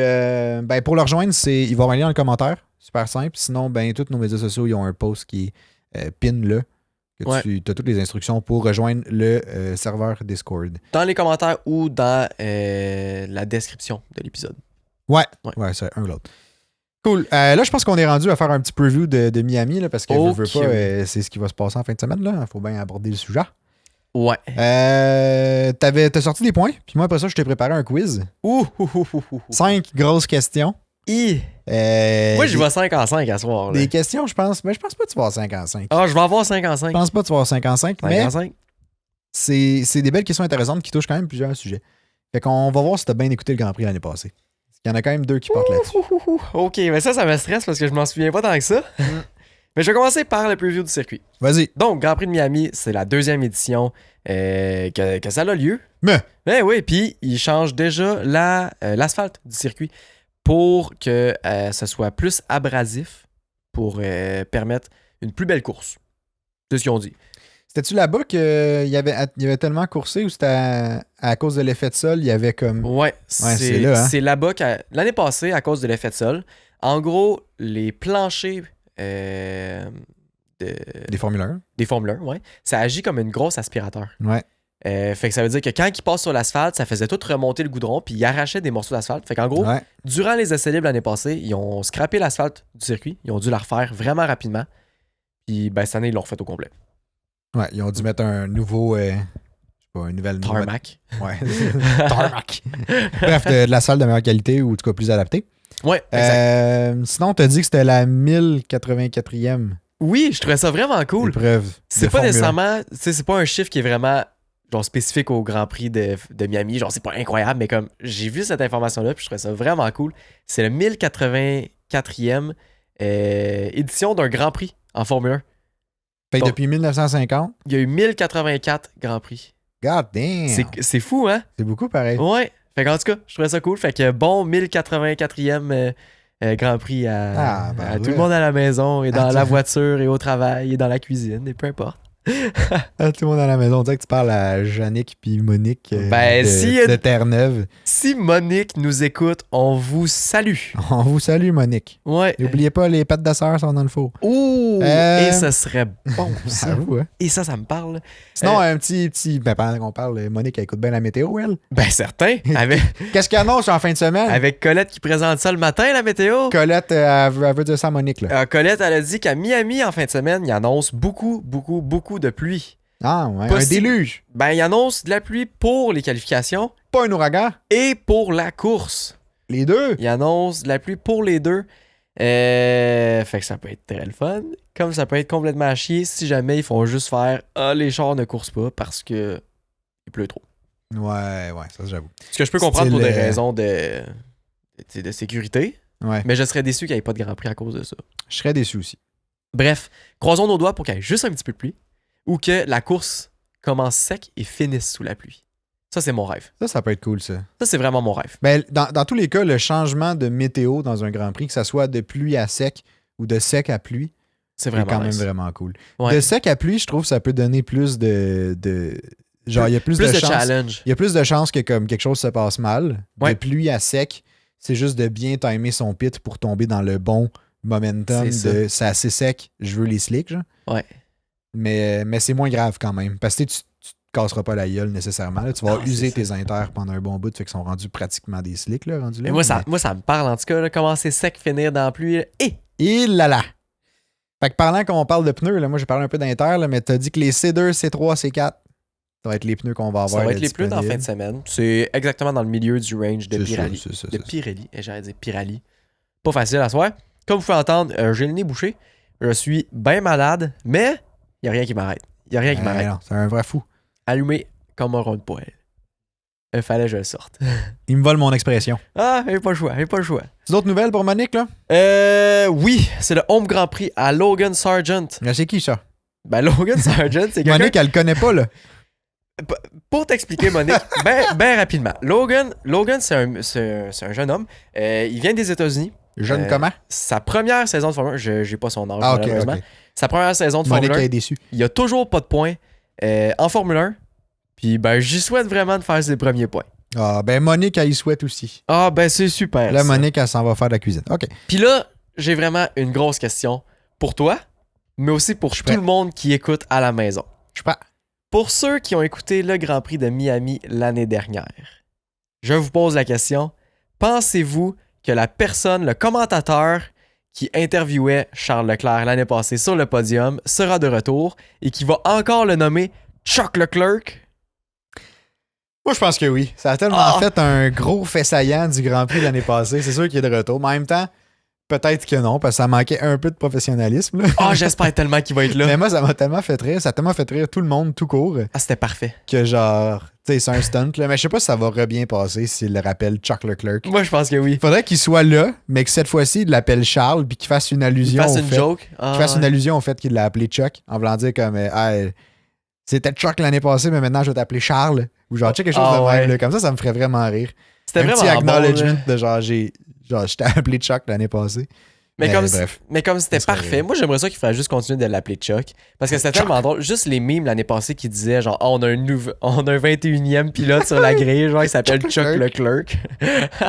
pour le rejoindre, il va y aller dans le commentaire. Super simple. Sinon, tous nos médias sociaux, ils ont un post qui est pin là. Tu as toutes les instructions pour rejoindre le serveur Discord. Dans les commentaires ou dans la description de l'épisode. Ouais, c'est un ou l'autre. Cool. Là, je pense qu'on est rendu à faire un petit preview de Miami là, parce que je veux pas, c'est ce qui va se passer en fin de semaine. Il faut bien aborder le sujet. Ouais. T'as sorti des points, puis moi, après ça, je t'ai préparé un quiz. 5 grosses questions. Moi, je vais 5 en 5 à soir. Là. Des questions, je pense. Mais je pense pas que tu vas avoir 5 en 5. Ah, je vais avoir 5 en 5. Je pense pas que tu vas avoir 5 en 5. 5 mais en 5. c'est des belles questions intéressantes qui touchent quand même plusieurs sujets. Fait qu'on va voir si t'as bien écouté le Grand Prix l'année passée. Il y en a quand même 2 qui portent là-dessus. Ok, mais ça me stresse parce que je m'en souviens pas tant que ça. Mais je vais commencer par le preview du circuit. Vas-y. Donc, Grand Prix de Miami, c'est la 2e édition que ça a lieu. Mais oui, puis ils changent déjà l'asphalte du circuit pour que ça soit plus abrasif pour permettre une plus belle course. C'est ce qu'ils ont dit. C'était-tu là-bas qu'il y avait tellement coursé ou c'était à cause de l'effet de sol, il y avait comme... Ouais, c'est là. Hein? C'est là-bas l'année passée, à cause de l'effet de sol, en gros, les planchers des Formule 1. Des Formule 1, ouais. Ça agit comme une grosse aspirateur. Ouais. Fait que ça veut dire que quand ils passent sur l'asphalte, ça faisait tout remonter le goudron, puis ils arrachaient des morceaux d'asphalte. Fait qu'en gros, durant les essais libres l'année passée, ils ont scrappé l'asphalte du circuit. Ils ont dû la refaire vraiment rapidement. Puis cette année, ils l'ont refait au complet. Ouais, ils ont dû mettre un nouveau... je sais pas, une nouvelle... Tarmac. Ouais. Tarmac. Bref, de la salle de meilleure qualité ou en tout cas plus adaptée. Ouais, exact. Sinon, t'as dit que c'était la 1084e. Oui, je trouvais ça vraiment cool. Épreuve. C'est pas nécessairement... C'est pas un chiffre qui est vraiment genre spécifique au Grand Prix de Miami. Genre, c'est pas incroyable, mais comme j'ai vu cette information-là, puis je trouvais ça vraiment cool. C'est le 1084e édition d'un Grand Prix en Formule 1. Fait que depuis 1950? Il y a eu 1084 Grands Prix. God damn! C'est fou, hein? C'est beaucoup pareil. Ouais. Fait qu'en tout cas, je trouvais ça cool. Fait que bon 1084e Grand Prix à tout le monde à la maison et dans la voiture et au travail et dans la cuisine et peu importe. Tout le monde à la maison. On dirait que tu parles à Yannick puis Monique de Terre-Neuve. Si Monique nous écoute, on vous salue. On vous salue, Monique. Ouais. N'oubliez pas, les pâtes de sœur sont dans le four. Ouh! Et ça serait bon, ça. Avoue, hein? Et ça me parle. Sinon, un petit... pendant qu'on parle, Monique, elle écoute bien la météo, elle? Ben, certain. Qu'est-ce qu'elle annonce en fin de semaine? Avec Colette qui présente ça le matin, la météo. Colette, elle veut dire ça à Monique, là. Colette, elle a dit qu'à Miami, en fin de semaine, il annonce beaucoup de pluie. Ah, ouais. Un déluge. Ben, il annonce de la pluie pour les qualifications. Pas un ouragan. Et pour la course. Les deux. Il annonce de la pluie pour les deux. Fait que ça peut être très le fun. Comme ça peut être complètement à chier si jamais ils font juste faire les chars ne coursent pas parce que il pleut trop. Ouais, ça j'avoue. Ce que je peux comprendre pour des raisons de sécurité. Ouais. Mais je serais déçu qu'il n'y ait pas de Grand Prix à cause de ça. Je serais déçu aussi. Bref, croisons nos doigts pour qu'il y ait juste un petit peu de pluie ou que la course commence sec et finisse sous la pluie. Ça, c'est mon rêve. Ça peut être cool, ça. Ça, c'est vraiment mon rêve. Ben, dans tous les cas, le changement de météo dans un Grand Prix, que ça soit de pluie à sec ou de sec à pluie, c'est vraiment quand même vraiment cool. Ouais. De sec à pluie, je trouve que ça peut donner plus genre, il y a plus de chances. challenge. Il y a plus de chances que comme quelque chose se passe mal. Ouais. De pluie à sec, c'est juste de bien timer son pit pour tomber dans le bon momentum de c'est assez sec, je veux les slicks, genre. Ouais. Mais c'est moins grave quand même. Parce que tu te casseras pas la gueule nécessairement. Là. Tu vas Non, user c'est tes inters pendant un bon bout, fait qu'ils sont rendus pratiquement des slicks, là, rendus là. Mais moi, ça me parle en tout cas, là, commencer sec, finir dans la pluie. Là. Et là là! Fait que parlant qu'on parle de pneus, là, moi j'ai parlé un peu d'inter, là, mais t'as dit que les C2, C3, C4, ça va être les pneus qu'on va avoir. Ça va être les pneus dans la fin de semaine. C'est exactement dans le milieu du range de Pirelli. De Pirelli, et j'allais dire Pirelli. Pas facile à soir. Comme vous pouvez entendre, j'ai le nez bouché. Je suis bien malade, mais il n'y a rien qui m'arrête. Il n'y a rien qui m'arrête. Non, c'est un vrai fou. Allumé comme un rond de poêle. Il fallait que je le sorte. Il me vole mon expression. Ah, j'ai pas le choix, C'est d'autres nouvelles pour Monique, là? Oui, c'est le Home Grand Prix à Logan Sargent. C'est qui ça? Ben, Logan Sargent, c'est quelqu'un... Monique, elle le connaît pas, là. Pour t'expliquer, Monique, ben rapidement. Logan, c'est un jeune homme. Il vient des États-Unis. Jeune comment? Sa première saison de Formule 1, j'ai pas son âge, Ah, ok, malheureusement. ok. Sa première saison de Formule Monique 1, est déçue. il a toujours pas de points en Formule 1. Puis, ben, j'y souhaite vraiment de faire ses premiers points. Ah, ben Monique, elle y souhaite aussi. Ah, ben, c'est super. Là, ça. Monique, elle s'en va faire de la cuisine. OK. Puis là, j'ai vraiment une grosse question pour toi, mais aussi pour tout le monde qui écoute à la maison. Je suis prêt. Pour ceux qui ont écouté le Grand Prix de Miami l'année dernière, je vous pose la question. Pensez-vous que la personne, le commentateur qui interviewait Charles Leclerc l'année passée sur le podium sera de retour et qui va encore le nommer Chuck Leclerc? Moi, je pense que oui. Ça a tellement fait un gros fait saillant du Grand Prix l'année passée. C'est sûr qu'il est de retour. Mais en même temps, peut-être que non, parce que ça manquait un peu de professionnalisme. Ah, j'espère tellement qu'il va être là. Mais moi, ça m'a tellement fait rire. Ça a tellement fait rire tout le monde, tout court, Ah, c'était parfait. que genre, tu sais, c'est un stunt. Là. Mais je sais pas si ça va bien passer s'il le rappelle Chuck Leclerc. Moi, je pense que oui. Faudrait qu'il soit là, mais que cette fois-ci, il l'appelle Charles, puis qu'il fasse une allusion Il fasse au une fait. joke. Ah, Qu'il fasse une allusion au fait qu'il l'a appelé Chuck, en voulant dire comme hey, c'était Chuck l'année passée, mais maintenant je vais t'appeler Charles. Ou genre, check quelque chose de même. Là. Comme ça me ferait vraiment rire. C'était un vraiment petit acknowledgement bon, de genre, je t'ai appelé Chuck l'année passée. Mais comme c'était ça serait parfait. rire. Moi, j'aimerais ça qu'il fasse juste continuer de l'appeler Chuck. Parce que c'était tellement drôle. Juste les memes l'année passée qui disaient genre, on a un 21e pilote sur la grille, genre, il s'appelle Chuck Leclerc.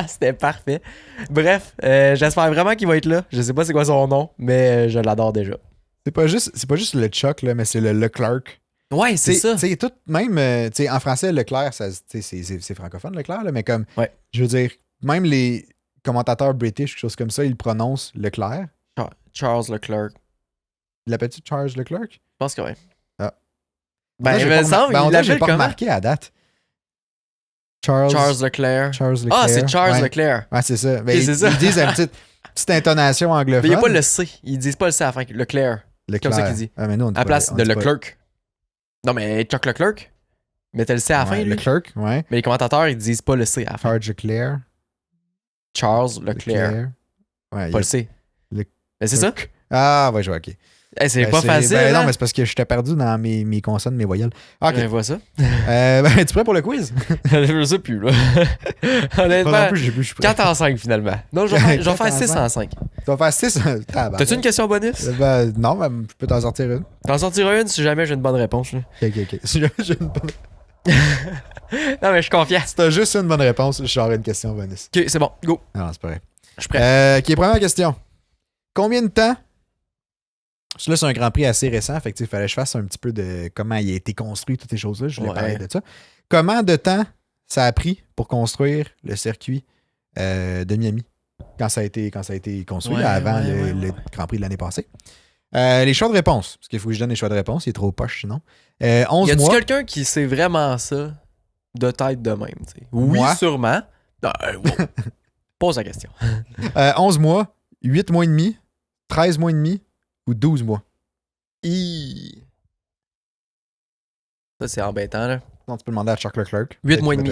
C'était parfait. Bref, j'espère vraiment qu'il va être là. Je sais pas c'est quoi son nom, mais je l'adore déjà. C'est pas juste le Chuck, là, mais c'est le Leclerc. Ouais, c'est ça. Tu sais, tout, même, tu sais, en français, Leclerc, c'est francophone, Leclerc, là, mais comme, ouais. Je veux dire, même les commentateurs british, quelque chose comme ça, ils prononcent Leclerc. Charles Leclerc. Il l'appelle-tu Charles Leclerc? Je pense que oui. Ah. Ben, il me semble, il l'appelle pas comment? remarqué à date. Charles Leclerc. Leclerc. Ah, c'est Charles Leclerc. Ouais, c'est ça. Mais c'est ça. Ils disent une petite intonation anglophone. Mais il n'y a pas le C. Ils disent pas le C à la fin. Leclerc. Leclerc. Comme ça qu'ils disent. Ah, mais nous, on dit à la place on de dit Leclerc. Non, mais Chuck Leclerc. Mettez le C à la fin, lui. Leclerc, ouais. Mais les commentateurs, ils disent pas le C à la fin. Charles Leclerc. Charles Leclerc. Ouais, pas le C. Mais c'est ça? Ah, ouais, je vois, ok. Hey, c'est pas facile. Ben, hein? non, mais c'est parce que j'étais perdu dans mes consonnes, mes voyelles. Ok. Je vois ça. Ben, tu prêt pour le quiz? Je sais plus, là. Honnêtement, Moi non plus, je suis prêt. 4 en 5 finalement. Non, je vais faire 6 en 5. Tu vas faire 6? T'as-tu une question bonus? Ben, non, mais je peux t'en sortir une. T'en sortiras une si jamais j'ai une bonne réponse. Là. Ok. Si jamais j'ai une bonne... Non, mais je suis confiant. Si t'as juste une bonne réponse, je sors une question bonus. Ok, c'est bon, go. Non, c'est pas vrai. Je suis prêt. Ok, première question. Combien de temps... Là, c'est un Grand Prix assez récent, fait que il fallait que je fasse un petit peu de comment il a été construit, toutes ces choses-là. Je voulais parler de ça. Combien de temps ça a pris pour construire le circuit de Miami quand ça a été construit avant le Grand Prix de l'année passée? Les choix de réponse, parce qu'il faut que je donne les choix de réponse, il est trop poche sinon. 11 y a-tu mois. quelqu'un qui sait vraiment ça de tête de même? T'sais? Oui, Moi? sûrement. Wow. Pose la question. 11 mois, 8 mois et demi, 13 mois et demi ou 12 mois? Ça, c'est embêtant, là. Non, tu peux demander à Chuck Leclerc. 8 mois et demi.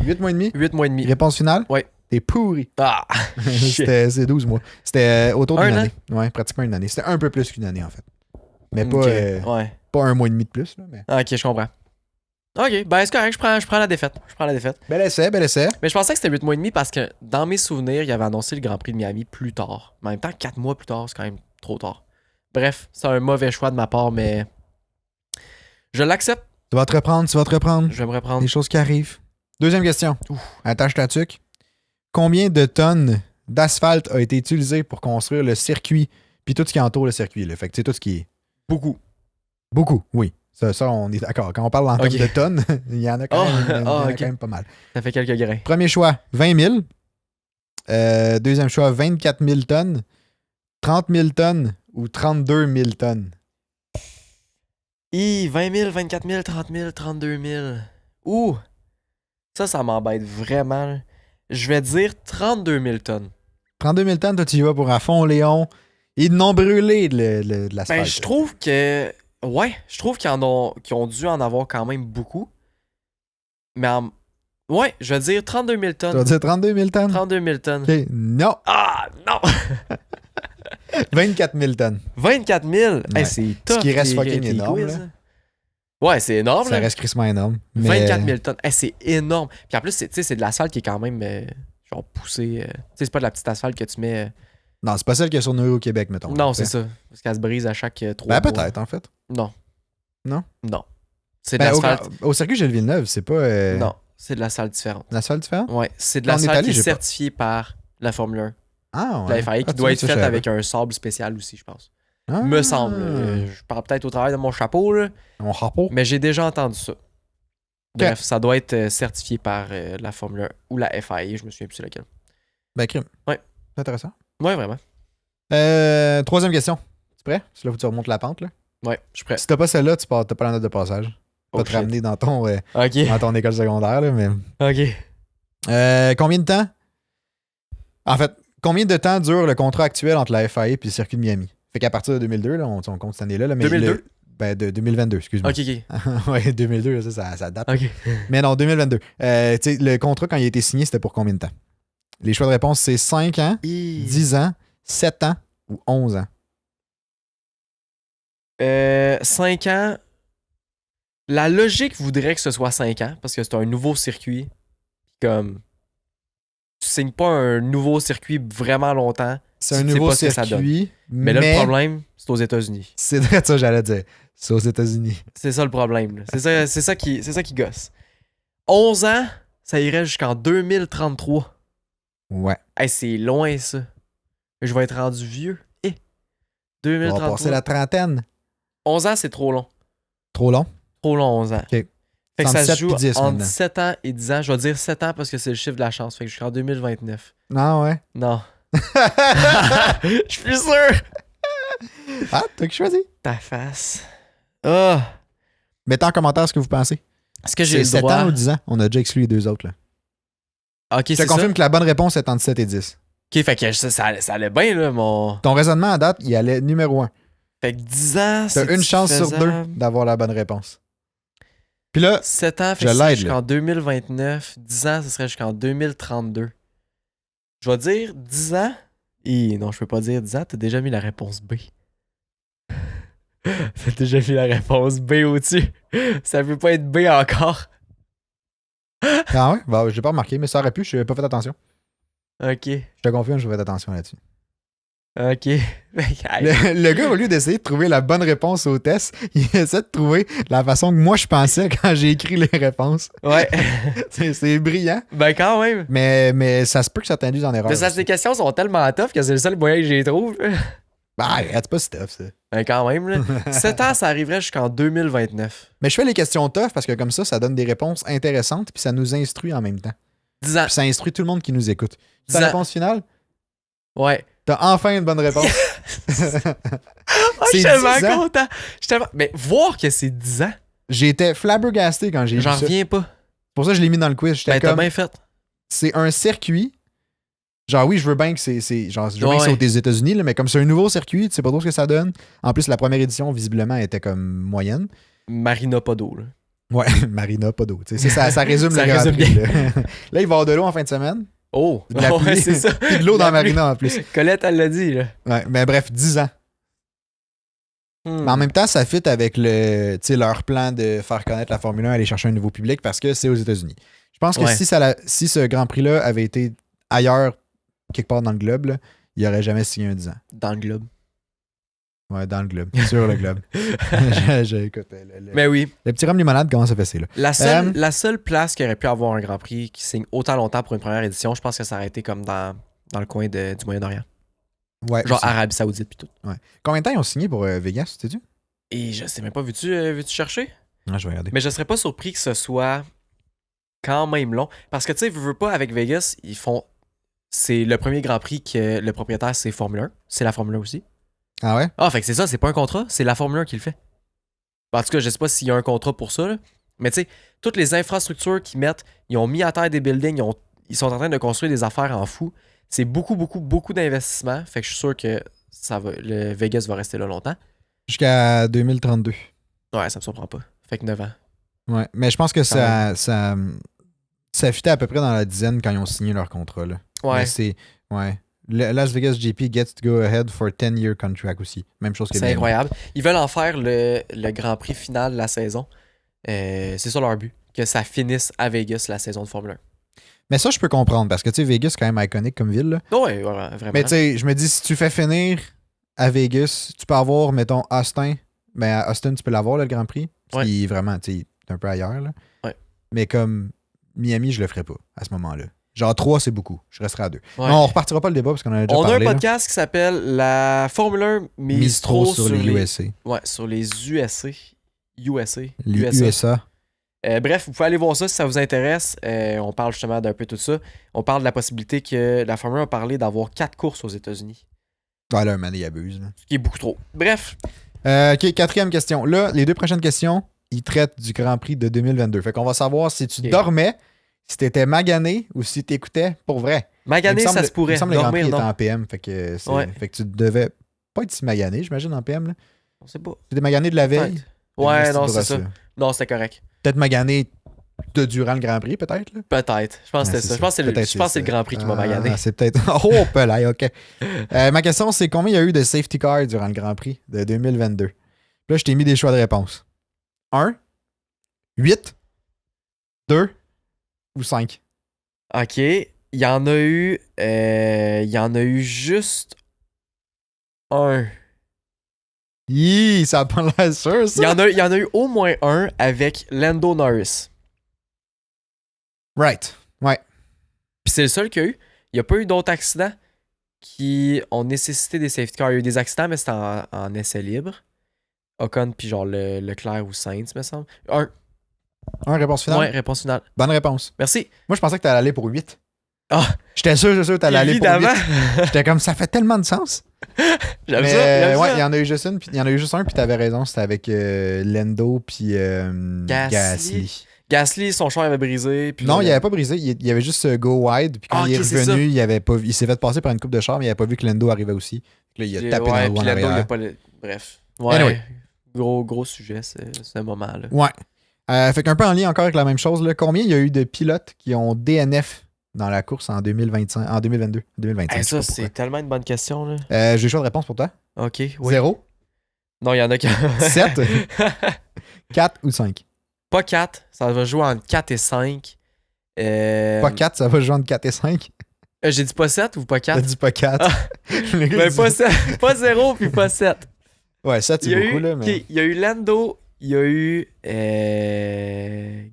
8 mois et demi? 8 mois et demi. Réponse finale? Ouais. T'es pourri. Ah! C'est 12 mois. C'était autour d'une Un an? année. Ouais, pratiquement une année. C'était un peu plus qu'une année, en fait. Mais pas, ouais. pas un mois et demi de plus. Là, mais... Ok, je comprends. Ok, ben c'est correct, je prends la défaite. Bel essai. Mais je pensais que c'était 8 mois et demi parce que dans mes souvenirs, il avait annoncé le Grand Prix de Miami plus tard. Mais en même temps, 4 mois plus tard, c'est quand même trop tard. Bref, c'est un mauvais choix de ma part, mais je l'accepte. Tu vas te reprendre. Je vais me reprendre. Des choses qui arrivent. Deuxième question. Ouf. Attache ta tuque. Combien de tonnes d'asphalte a été utilisé pour construire le circuit puis tout ce qui entoure le circuit? Là. Fait que tu sais, tout ce qui est... Beaucoup. Beaucoup, oui. Ça, on est d'accord. Quand on parle en termes de tonnes, il y en a quand, ok. quand même pas mal. Ça fait quelques grains. Premier choix, 20 000. Deuxième choix, 24 000 tonnes. 30 000 tonnes ou 32 000 tonnes. 20 000, 24 000, 30 000, 32 000. Ouh! Ça m'embête vraiment. Là. Je vais dire 32 000 tonnes. 32 000 tonnes, toi, tu y vas pour à fond, Léon. Ils n'ont brûlé de l'asphalte. Ben, je trouve que... Ouais, je trouve qu'ils ont dû en avoir quand même beaucoup. Mais ouais, je vais dire 32 000 tonnes. Tu vas dire 32 000 tonnes? 32 000 tonnes. OK, non. Ah, non! 24 000 tonnes. 24 000? Ouais. Hey, c'est tough. Ce qui reste les- fucking les énorme, quiz, là. là. Ouais, c'est énorme. Ça là. reste crissement énorme. Mais... 24 000 tonnes. Hey, c'est énorme. Puis en plus, c'est de l'asphalte qui est quand même genre poussé. Tu sais, c'est pas de la petite asphalte que tu mets. Non, c'est pas celle qu'il y a sur Noé au Québec, mettons. Non, là, c'est tu sais. ça. Parce qu'elle se brise à chaque 3 Ben, mois. peut-être, en fait. Non. Non? Non. C'est de Ben, l'asphalte. au circuit Gilles Villeneuve, c'est pas... Non, c'est de l'asphalte différente. L'asphalte différent? Ouais, c'est de Quand on est l'asphalte allé, qui est j'ai pas- certifiée par la Formule 1. Ah, La ouais. FIA, qui Ah, tu doit vois, être ça, je faite savais avec un sable spécial aussi, je pense. pas. Me semble. Ah. Je parle peut-être au travers de mon chapeau, là, Mon chapeau. mais j'ai déjà entendu ça. Bref, ça doit être certifié par la Formule 1 ou la FIA, je me souviens plus c'est laquelle. Ben, crime. Ouais. C'est intéressant. Ouais, vraiment. Troisième question. Tu prêt? C'est là où tu remontes la pente, là. Ouais, je suis prêt. Si t'as pas celle-là, t'as pas la note de passage. Oh, Pas te shit. ramener dans ton, Ok, dans ton école secondaire, là, mais... ok. Combien de temps? En fait, combien de temps dure le contrat actuel entre la FIA et le circuit de Miami? Fait qu'à partir de 2002, là, on compte cette année-là. Là, mais 2002? Ben, de 2022, excuse-moi. Ok. Ouais, 2002, ça date. Ok. Mais non, 2022. Tu sais, le contrat, quand il a été signé, c'était pour combien de temps? Les choix de réponse, c'est 5 ans, 10 ans, 7 ans ou 11 ans. 5 ans. La logique voudrait que ce soit 5 ans parce que c'est un nouveau circuit. Comme. Tu signes pas un nouveau circuit vraiment longtemps. C'est Tu un sais nouveau pas ce que ça circuit, Mais là, le problème, c'est aux États-Unis. c'est de ça que j'allais dire. C'est aux États-Unis. C'est ça le problème. Là. C'est ça qui gosse. 11 ans, ça irait jusqu'en 2033. Ouais. Hey, c'est loin ça. Je vais être rendu vieux. On va 2033. passer la trentaine. 11 ans, c'est trop long. Trop long? Trop long, 11 ans. OK. Fait que ça se 37 joue puis 10 entre maintenant. 7 ans et 10 ans. Je vais dire 7 ans parce que c'est le chiffre de la chance. Fait que jusqu'en 2029. Non, ouais. Non. Je suis plus sûr. Ah, t'as qui choisi? Ta face. Ah. Mettez en commentaire ce que vous pensez. Est-ce que j'ai C'est le 7 droit? ans ou 10 ans? On a déjà exclu les deux autres. Là. Ok, Je c'est te ça. confirme que la bonne réponse est entre 7 et 10. Ok, fait que ça allait bien, là, mon... Ton raisonnement à date, il allait numéro 1. Fait que 10 ans, T'as c'est une chance sur deux faisable. d'avoir la bonne réponse. Puis là, 7 ans, fait Je que c'est l'aide, jusqu'en 2029. 10 ans, ce serait jusqu'en 2032. Je vais dire 10 ans. Non, je peux pas dire 10 ans. T'as déjà mis la réponse B. T'as déjà mis la réponse B au-dessus. Ça peut pas être B encore. ah ouais, bah, j'ai pas remarqué, mais ça aurait pu, je n'ai pas fait attention. Ok. Je te confirme, je vais faire attention là-dessus. Ok. Le gars, au lieu d'essayer de trouver la bonne réponse au test, il essaie de trouver la façon que moi je pensais quand j'ai écrit les réponses. Ouais. C'est brillant, Ben quand même. mais ça se peut que ça t'induise en erreur. Mais ça, aussi. ces questions sont tellement tough que c'est le seul moyen que j'y trouve. Bah, arrête, c'est pas si tough, ça. Ben quand même, là. 7 ans, ça arriverait jusqu'en 2029. Mais je fais les questions tough parce que comme ça donne des réponses intéressantes puis ça nous instruit en même temps. 10 ans. Puis ça instruit tout le monde qui nous écoute. 10 Ta ans. réponse finale? Ouais. T'as enfin une bonne réponse. Oh, je C'est suis tellement 10 ans. content. Mais voir que c'est 10 ans, J'étais flabbergasté quand j'ai vu j'en ça. reviens pas. C'est pour ça que je l'ai mis dans le quiz. J'étais Ben t'as comme, bien fait. c'est un circuit. Genre, oui, je veux bien que genre, je veux bien que c'est Ouais. aux États-Unis, là, mais comme c'est un nouveau circuit, tu sais pas trop ce que ça donne. En plus, la première édition, visiblement, était comme moyenne. Marina pas d'eau, là. Ouais, Marina, pas d'eau. Tu sais, ça résume Ça le Grand résume Prix, là. Là, il va y avoir de l'eau en fin de semaine. Oh! De la ouais, pluie. c'est ça. Puis de l'eau dans La pluie. Marina en plus. Colette, elle l'a dit, là. Ouais, mais bref, 10 ans. Mais en même temps, ça fit avec leur plan de faire connaître la Formule 1, aller chercher un nouveau public parce que c'est aux États-Unis. Je pense que Ouais. si ce Grand Prix-là avait été ailleurs, quelque part dans le globe, là, il n'aurait jamais signé un 10 ans. Dans le globe. Ouais, dans le globe. Sur le globe. Écoute, Mais oui, le petit rhum limonade commence à fesser, là. la seule place qui aurait pu avoir un Grand Prix qui signe autant longtemps pour une première édition, je pense que ça aurait été comme dans le coin du Moyen-Orient. Ouais, Genre aussi. Arabie Saoudite puis tout. Ouais. Combien de temps ils ont signé pour Vegas, sais-tu? Et je sais même pas, veux-tu chercher? Ah, je vais regarder. Mais je serais pas surpris que ce soit quand même long. Parce que tu sais, veux pas, avec Vegas, ils font. C'est le premier Grand Prix que le propriétaire, c'est Formule 1. C'est la Formule 1 aussi. Ah ouais? Ah, fait que c'est ça, c'est pas un contrat, c'est la Formule 1 qui le fait. En tout cas, je sais pas s'il y a un contrat pour ça, là. Mais tu sais, toutes les infrastructures qu'ils mettent, ils ont mis à terre des buildings, ils sont en train de construire des affaires en fou. C'est beaucoup, beaucoup, beaucoup d'investissement. Fait que je suis sûr que le Vegas va rester là longtemps. Jusqu'à 2032. Ouais, ça me surprend pas. Fait que 9 ans. Ouais, mais je pense que Quand ça fitait à peu près dans la dizaine quand ils ont signé leur contrat, là. Ouais. Mais c'est... Ouais. Las Vegas GP gets to go ahead for 10-year contract aussi. Même chose que C'est BMO. incroyable. Ils veulent en faire le Grand Prix final de la saison. C'est ça leur but. Que ça finisse à Vegas la saison de Formule 1. Mais ça, je peux comprendre parce que, tu sais, Vegas, c'est quand même iconique comme ville, là. Ouais, voilà, vraiment. Mais tu sais, je me dis, si tu fais finir à Vegas, tu peux avoir, mettons, Austin. Ben, à Austin, tu peux l'avoir, là, le Grand Prix. Ouais. Qui est vraiment, tu sais, un peu ailleurs, là. Ouais. Mais comme Miami, je le ferais pas à ce moment-là. Genre 3, c'est beaucoup. Je resterai à 2. Ouais. Non, on repartira pas le débat parce qu'on en a déjà On parlé. a un podcast qui s'appelle La Formule 1 mise trop sur les USA. Ouais, sur les USA. USA. Les USA. Bref, vous pouvez aller voir ça si ça vous intéresse. On parle justement d'un peu tout ça. On parle de la possibilité que la Formule 1 a parlé d'avoir 4 courses aux États-Unis. Ah là, un man, il abuse. Là. Ce qui est beaucoup trop. Bref. OK, 4e question. Là, les 2 prochaines questions, ils traitent du Grand Prix de 2022. Fait qu'on va savoir si tu dormais, si t'étais magané ou si t'écoutais pour vrai. Magané, ça se pourrait. Il me semble que le Grand Prix Dormir, était non. en PM. Fait que, Ouais. fait que tu devais pas être si magané, j'imagine, en PM. Là. On sait pas. Tu étais magané de la veille. Peut-être. Ouais, non, c'est brosse, ça. là. Non, c'était correct. Peut-être magané de durant le Grand Prix, peut-être. Là. Peut-être. Je pense que c'était ça. Je pense que c'est le Grand Prix qui m'a magané. C'est peut-être. Oh, pelay, OK. Ma question, c'est combien il y a eu de safety cars durant le Grand Prix de 2022? Là, je t'ai mis des choix de réponse. 1, 8, 2 ou 5? OK. Il y en a eu juste un. Ça a pas l'air sûr, ça. Il y en a eu au moins un avec Lando Norris. Right. Ouais. Puis c'est le seul qu'il y a eu. Il n'y a pas eu d'autres accidents qui ont nécessité des safety cars. Il y a eu des accidents, mais c'était en essai libre. Ocon, puis genre Leclerc ou Sainz, me semble. Un réponse finale? Ouais, réponse finale. Bonne réponse. Merci. Moi, je pensais que t'allais aller pour 8. Ah! J'étais sûr que t'allais aller pour 8. Évidemment! J'étais comme, ça fait tellement de sens. J'aime Mais, ça. ouais, il y en a eu juste un, puis t'avais raison, c'était avec Lando, puis Gasly. Gasly, son char avait brisé. Puis Non, il avait pas brisé, il y avait juste go wide, puis quand il est revenu, il s'est fait passer par une coupe de char, mais il avait pas vu que Lando arrivait aussi. Là, il a tapé dans le puis en Lando, il a arrière. pas Bref. Ouais. Anyway. Gros sujet, ce moment-là. Ouais. Fait qu'un peu en lien encore avec la même chose, là, combien il y a eu de pilotes qui ont DNF dans la course en 2022, 2025? Hey, ça, c'est tellement une bonne question, là. J'ai le choix de réponse pour toi. OK. Oui. 0, Non, il y en a qui. 7, 4 ou 5? Pas 4. Ça va jouer entre 4 et 5. Pas 4, ça va jouer entre 4 et 5. J'ai dit pas 7 ou pas 4? T'as dit pas 4. Mais pas 7. Pas 0 puis pas 7. Ouais, 7 c'est beaucoup, là. Mais... Okay, il y a eu Lando, il y a eu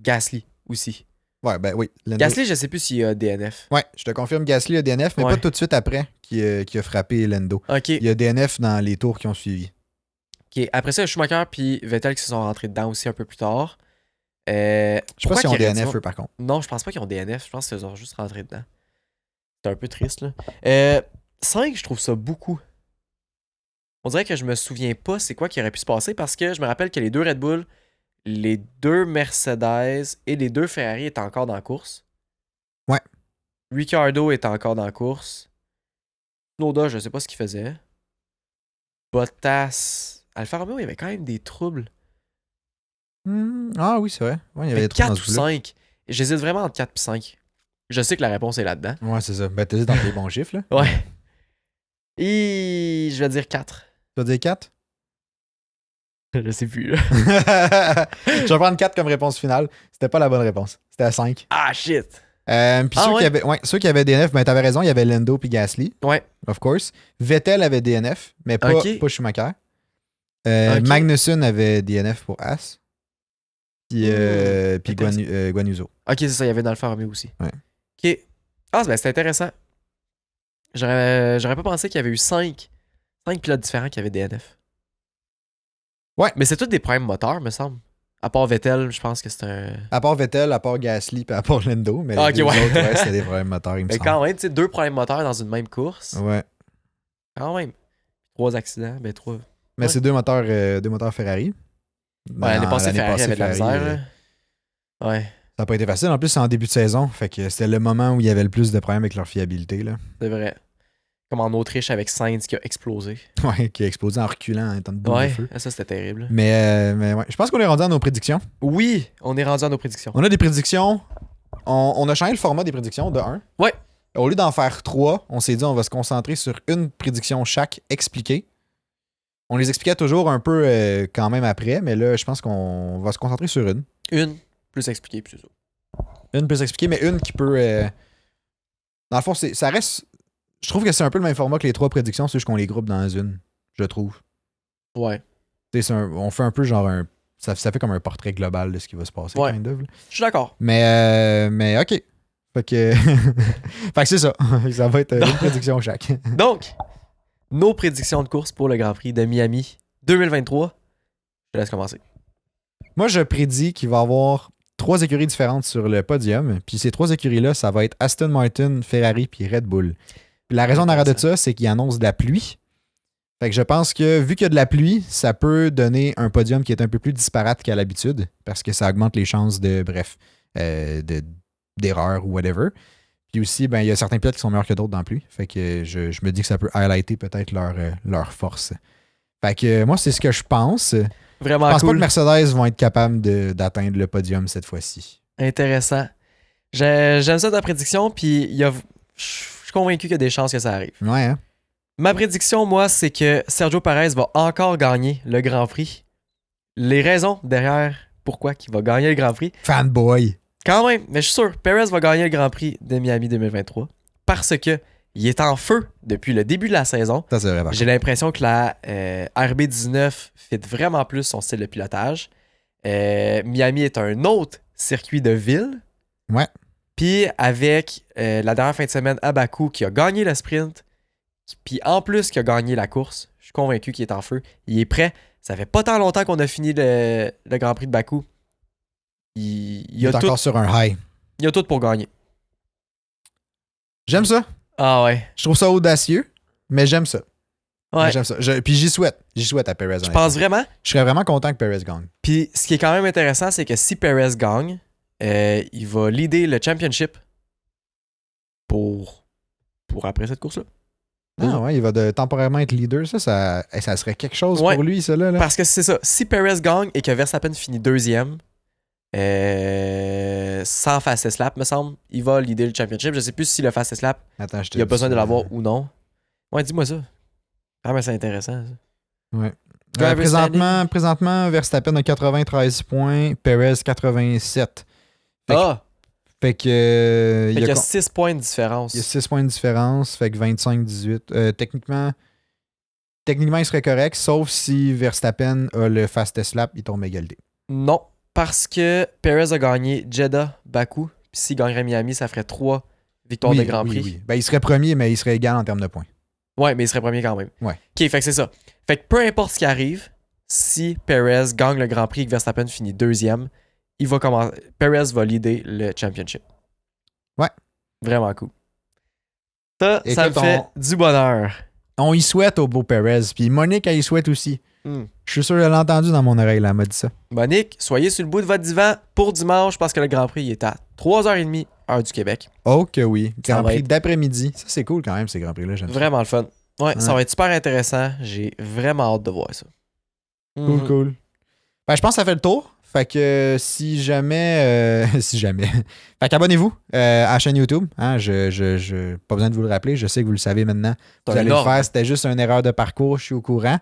Gasly aussi. Ouais, ben oui. Lando. Gasly, je sais plus s'il y a DNF. Ouais, je te confirme, Gasly a DNF, mais pas tout de suite après qui a frappé Lando. OK. Il y a DNF dans les tours qui ont suivi. OK. Après ça, il y a Schumacher puis Vettel qui se sont rentrés dedans aussi un peu plus tard. Je sais pas s'ils ont DNF, eux, par contre. Non, je pense pas qu'ils ont DNF. Je pense qu'ils ont juste rentré dedans. C'est un peu triste, là. 5, je trouve ça beaucoup. On dirait que je me souviens pas c'est quoi qui aurait pu se passer parce que je me rappelle que les 2 Red Bull, les 2 Mercedes et les 2 Ferrari étaient encore dans la course. Ouais. Ricciardo était encore dans la course. Tsunoda, je sais pas ce qu'il faisait. Bottas. Alfa Romeo, il y avait quand même des troubles. Ah oui, c'est vrai. Ouais, il y avait 4 ou 5. J'hésite vraiment entre 4 et 5. Je sais que la réponse est là-dedans. Ouais, c'est ça. Ben, t'as dit dans les bons chiffres, là. Ouais. Et je vais dire 4. Tu vas dire 4? Je sais plus, là. Je vais prendre 4 comme réponse finale. C'était pas la bonne réponse. C'était à 5. Ah, shit! Puis ceux qui avaient DNF, ben t'avais raison, il y avait Lando puis Gasly. Ouais. Of course. Vettel avait DNF, mais pas Schumacher. Ok. Magnussen avait DNF pour As. Puis Intéressant. Guan Yu Zhou. Ok, c'est ça, il y avait dans le Romeo aussi. Ouais. Ok. Ah, ben, c'est intéressant. J'aurais pas pensé qu'il y avait eu 5 pilotes différents qui avaient DNF. Ouais. Mais c'est tous des problèmes moteurs, me semble. À part Vettel, je pense que c'est un. À part Vettel, à part Gasly, puis à part Lando. Mais Ah, les ok, deux ouais. autres, ouais, c'était des problèmes moteurs, il me Mais semble. quand même, tu sais, 2 problèmes moteurs dans une même course. Ouais. Quand même. 3 accidents, ben 3. Mais Ouais. c'est deux moteurs Ferrari. Ouais, l'année Dans- passée, Ferrari avait de la Ferrari, misère. Là. Ouais, ça n'a pas été facile. En plus, c'est en début de saison. Fait que c'était le moment où il y avait le plus de problèmes avec leur fiabilité. Là. c'est vrai. Comme en Autriche avec Sainz qui a explosé. Ouais, qui a explosé en reculant, en étant de boule de Ouais, feu. ça c'était terrible. Mais ouais, je pense qu'on est rendu à nos prédictions. Oui, on est rendu à nos prédictions. On a des prédictions. On a changé le format des prédictions de 1. Ouais. Au lieu d'en faire 3, on s'est dit on va se concentrer sur une prédiction chaque expliquée. On les expliquait toujours un peu quand même après, mais là, je pense qu'on va se concentrer sur une. Une, plus expliqué, puis c'est ça. Une plus expliquée, mais une qui peut. Dans le fond, ça reste. Je trouve que c'est un peu le même format que les 3 prédictions, c'est juste qu'on les groupe dans une, je trouve. Ouais. On fait un peu genre un. Ça fait comme un portrait global de ce qui va se passer, Ouais. kind of, là. Je suis d'accord. Mais OK. Fait que. fait que c'est ça. Ça va être une prédiction chaque. Donc, nos prédictions de course pour le Grand Prix de Miami 2023. Je te laisse commencer. Moi, je prédis qu'il va y avoir 3 écuries différentes sur le podium. Puis ces 3 écuries-là, ça va être Aston Martin, Ferrari puis Red Bull. Puis la raison derrière de ça, c'est qu'ils annoncent de la pluie. Fait que je pense que vu qu'il y a de la pluie, ça peut donner un podium qui est un peu plus disparate qu'à l'habitude parce que ça augmente les chances d'erreur ou whatever. Puis aussi, ben, il y a certains pilotes qui sont meilleurs que d'autres dans la pluie. Fait que je me dis que ça peut highlighter peut-être leur force. Fait que moi, c'est ce que je pense. Vraiment Je pense pas cool. que Mercedes vont être capables d'atteindre le podium cette fois-ci. Intéressant. J'aime ça ta prédiction, puis je suis convaincu qu'il y a des chances que ça arrive. Ouais, hein? Ma prédiction, moi, c'est que Sergio Perez va encore gagner le Grand Prix. Les raisons derrière pourquoi il va gagner le Grand Prix, Fanboy. quand même, mais je suis sûr, Perez va gagner le Grand Prix de Miami 2023 parce que il est en feu depuis le début de la saison. Ça, c'est vrai. par J'ai l'impression que la RB19 fit vraiment plus son style de pilotage. Miami est un autre circuit de ville. Ouais. Puis avec la dernière fin de semaine à Bakou qui a gagné le sprint, puis en plus qui a gagné la course, je suis convaincu qu'il est en feu. Il est prêt. Ça fait pas tant longtemps qu'on a fini le Grand Prix de Bakou. Il est a tout, encore sur un high. il a tout pour gagner. J'aime ça. Ah ouais. Je trouve ça audacieux, mais j'aime ça. Ouais. J'aime ça. Puis j'y souhaite. J'y souhaite à Perez. Je pense vraiment. Je serais vraiment content que Perez gagne. Puis ce qui est quand même intéressant, c'est que si Perez gagne, il va leader le championship pour après cette course-là. Ah ouais, il va temporairement être leader. Ça serait quelque chose Ouais. pour lui, ça là. Parce que c'est ça. Si Perez gagne et que Verstappen finit deuxième, sans fastest lap, me semble, il va leader le championship. Je sais plus si le fastest lap, Attends, je te il a dis besoin ça. de l'avoir ou non. Ouais, dis-moi ça. Ah, mais c'est intéressant, ça. Ouais. Driver Présentement, Verstappen a 93 points, Perez 87. Fait que- Ah! Fait que. Fait qu'il y a 6 points de différence. Il y a 6 points de différence, fait que 25-18. Techniquement, il serait correct, sauf si Verstappen a le fastest lap, il tombe à égalité. Non, parce que Perez a gagné Jeddah, Bakou. Puis s'il gagnerait Miami, ça ferait 3 victoires de Grand Prix. Oui. Ben, il serait premier, mais il serait égal en termes de points. Ouais, mais il serait premier quand même. Ouais. Ok, fait que c'est ça. Fait que peu importe ce qui arrive, si Perez gagne le Grand Prix et que Verstappen finit deuxième, Perez va leader le championship. Ouais. Vraiment cool. Ça me Écoute, fait du bonheur. On y souhaite au beau Perez, puis Monique, elle y souhaite aussi. Je suis sûr qu'elle l'a entendu dans mon oreille, là, elle m'a dit ça. Monique, soyez sur le bout de votre divan pour dimanche parce que le Grand Prix il est à 3h30, heure du Québec. Oh que oui. Ça Grand va Prix être- d'après-midi. Ça, c'est cool quand même, ces Grands Prix-là. j'aime ça. Vraiment le fun. Ouais, ça Ouais. va être super intéressant. J'ai vraiment hâte de voir ça. Cool. Ben, je pense que ça fait le tour. Fait que si jamais. si jamais. Fait qu'abonnez-vous à la chaîne YouTube. Hein, pas besoin de vous le rappeler. Je sais que vous le savez maintenant. C'est Vous allez énorme. le faire. C'était juste une erreur de parcours. Je suis au courant.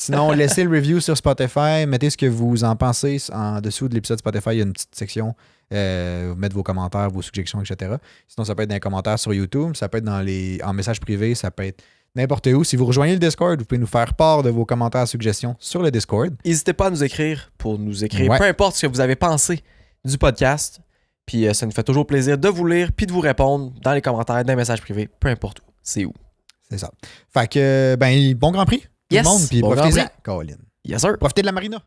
Sinon, laissez le review sur Spotify. Mettez ce que vous en pensez en dessous de l'épisode Spotify. Il y a une petite section. Vous mettez vos commentaires, vos suggestions, etc. Sinon, ça peut être dans les commentaires sur YouTube. Ça peut être en message privé. Ça peut être n'importe où. Si vous rejoignez le Discord, vous pouvez nous faire part de vos commentaires, suggestions sur le Discord. N'hésitez pas à nous écrire pour nous écrire, Ouais. peu importe ce que vous avez pensé du podcast. Puis ça nous fait toujours plaisir de vous lire puis de vous répondre dans les commentaires, dans les messages privés, peu importe où. C'est où. C'est ça. Fait que, bon Grand Prix, tout Yes, le monde, puis bon Grand profitez-en, Prix. Caroline. Yes, sir. Profitez de la marina.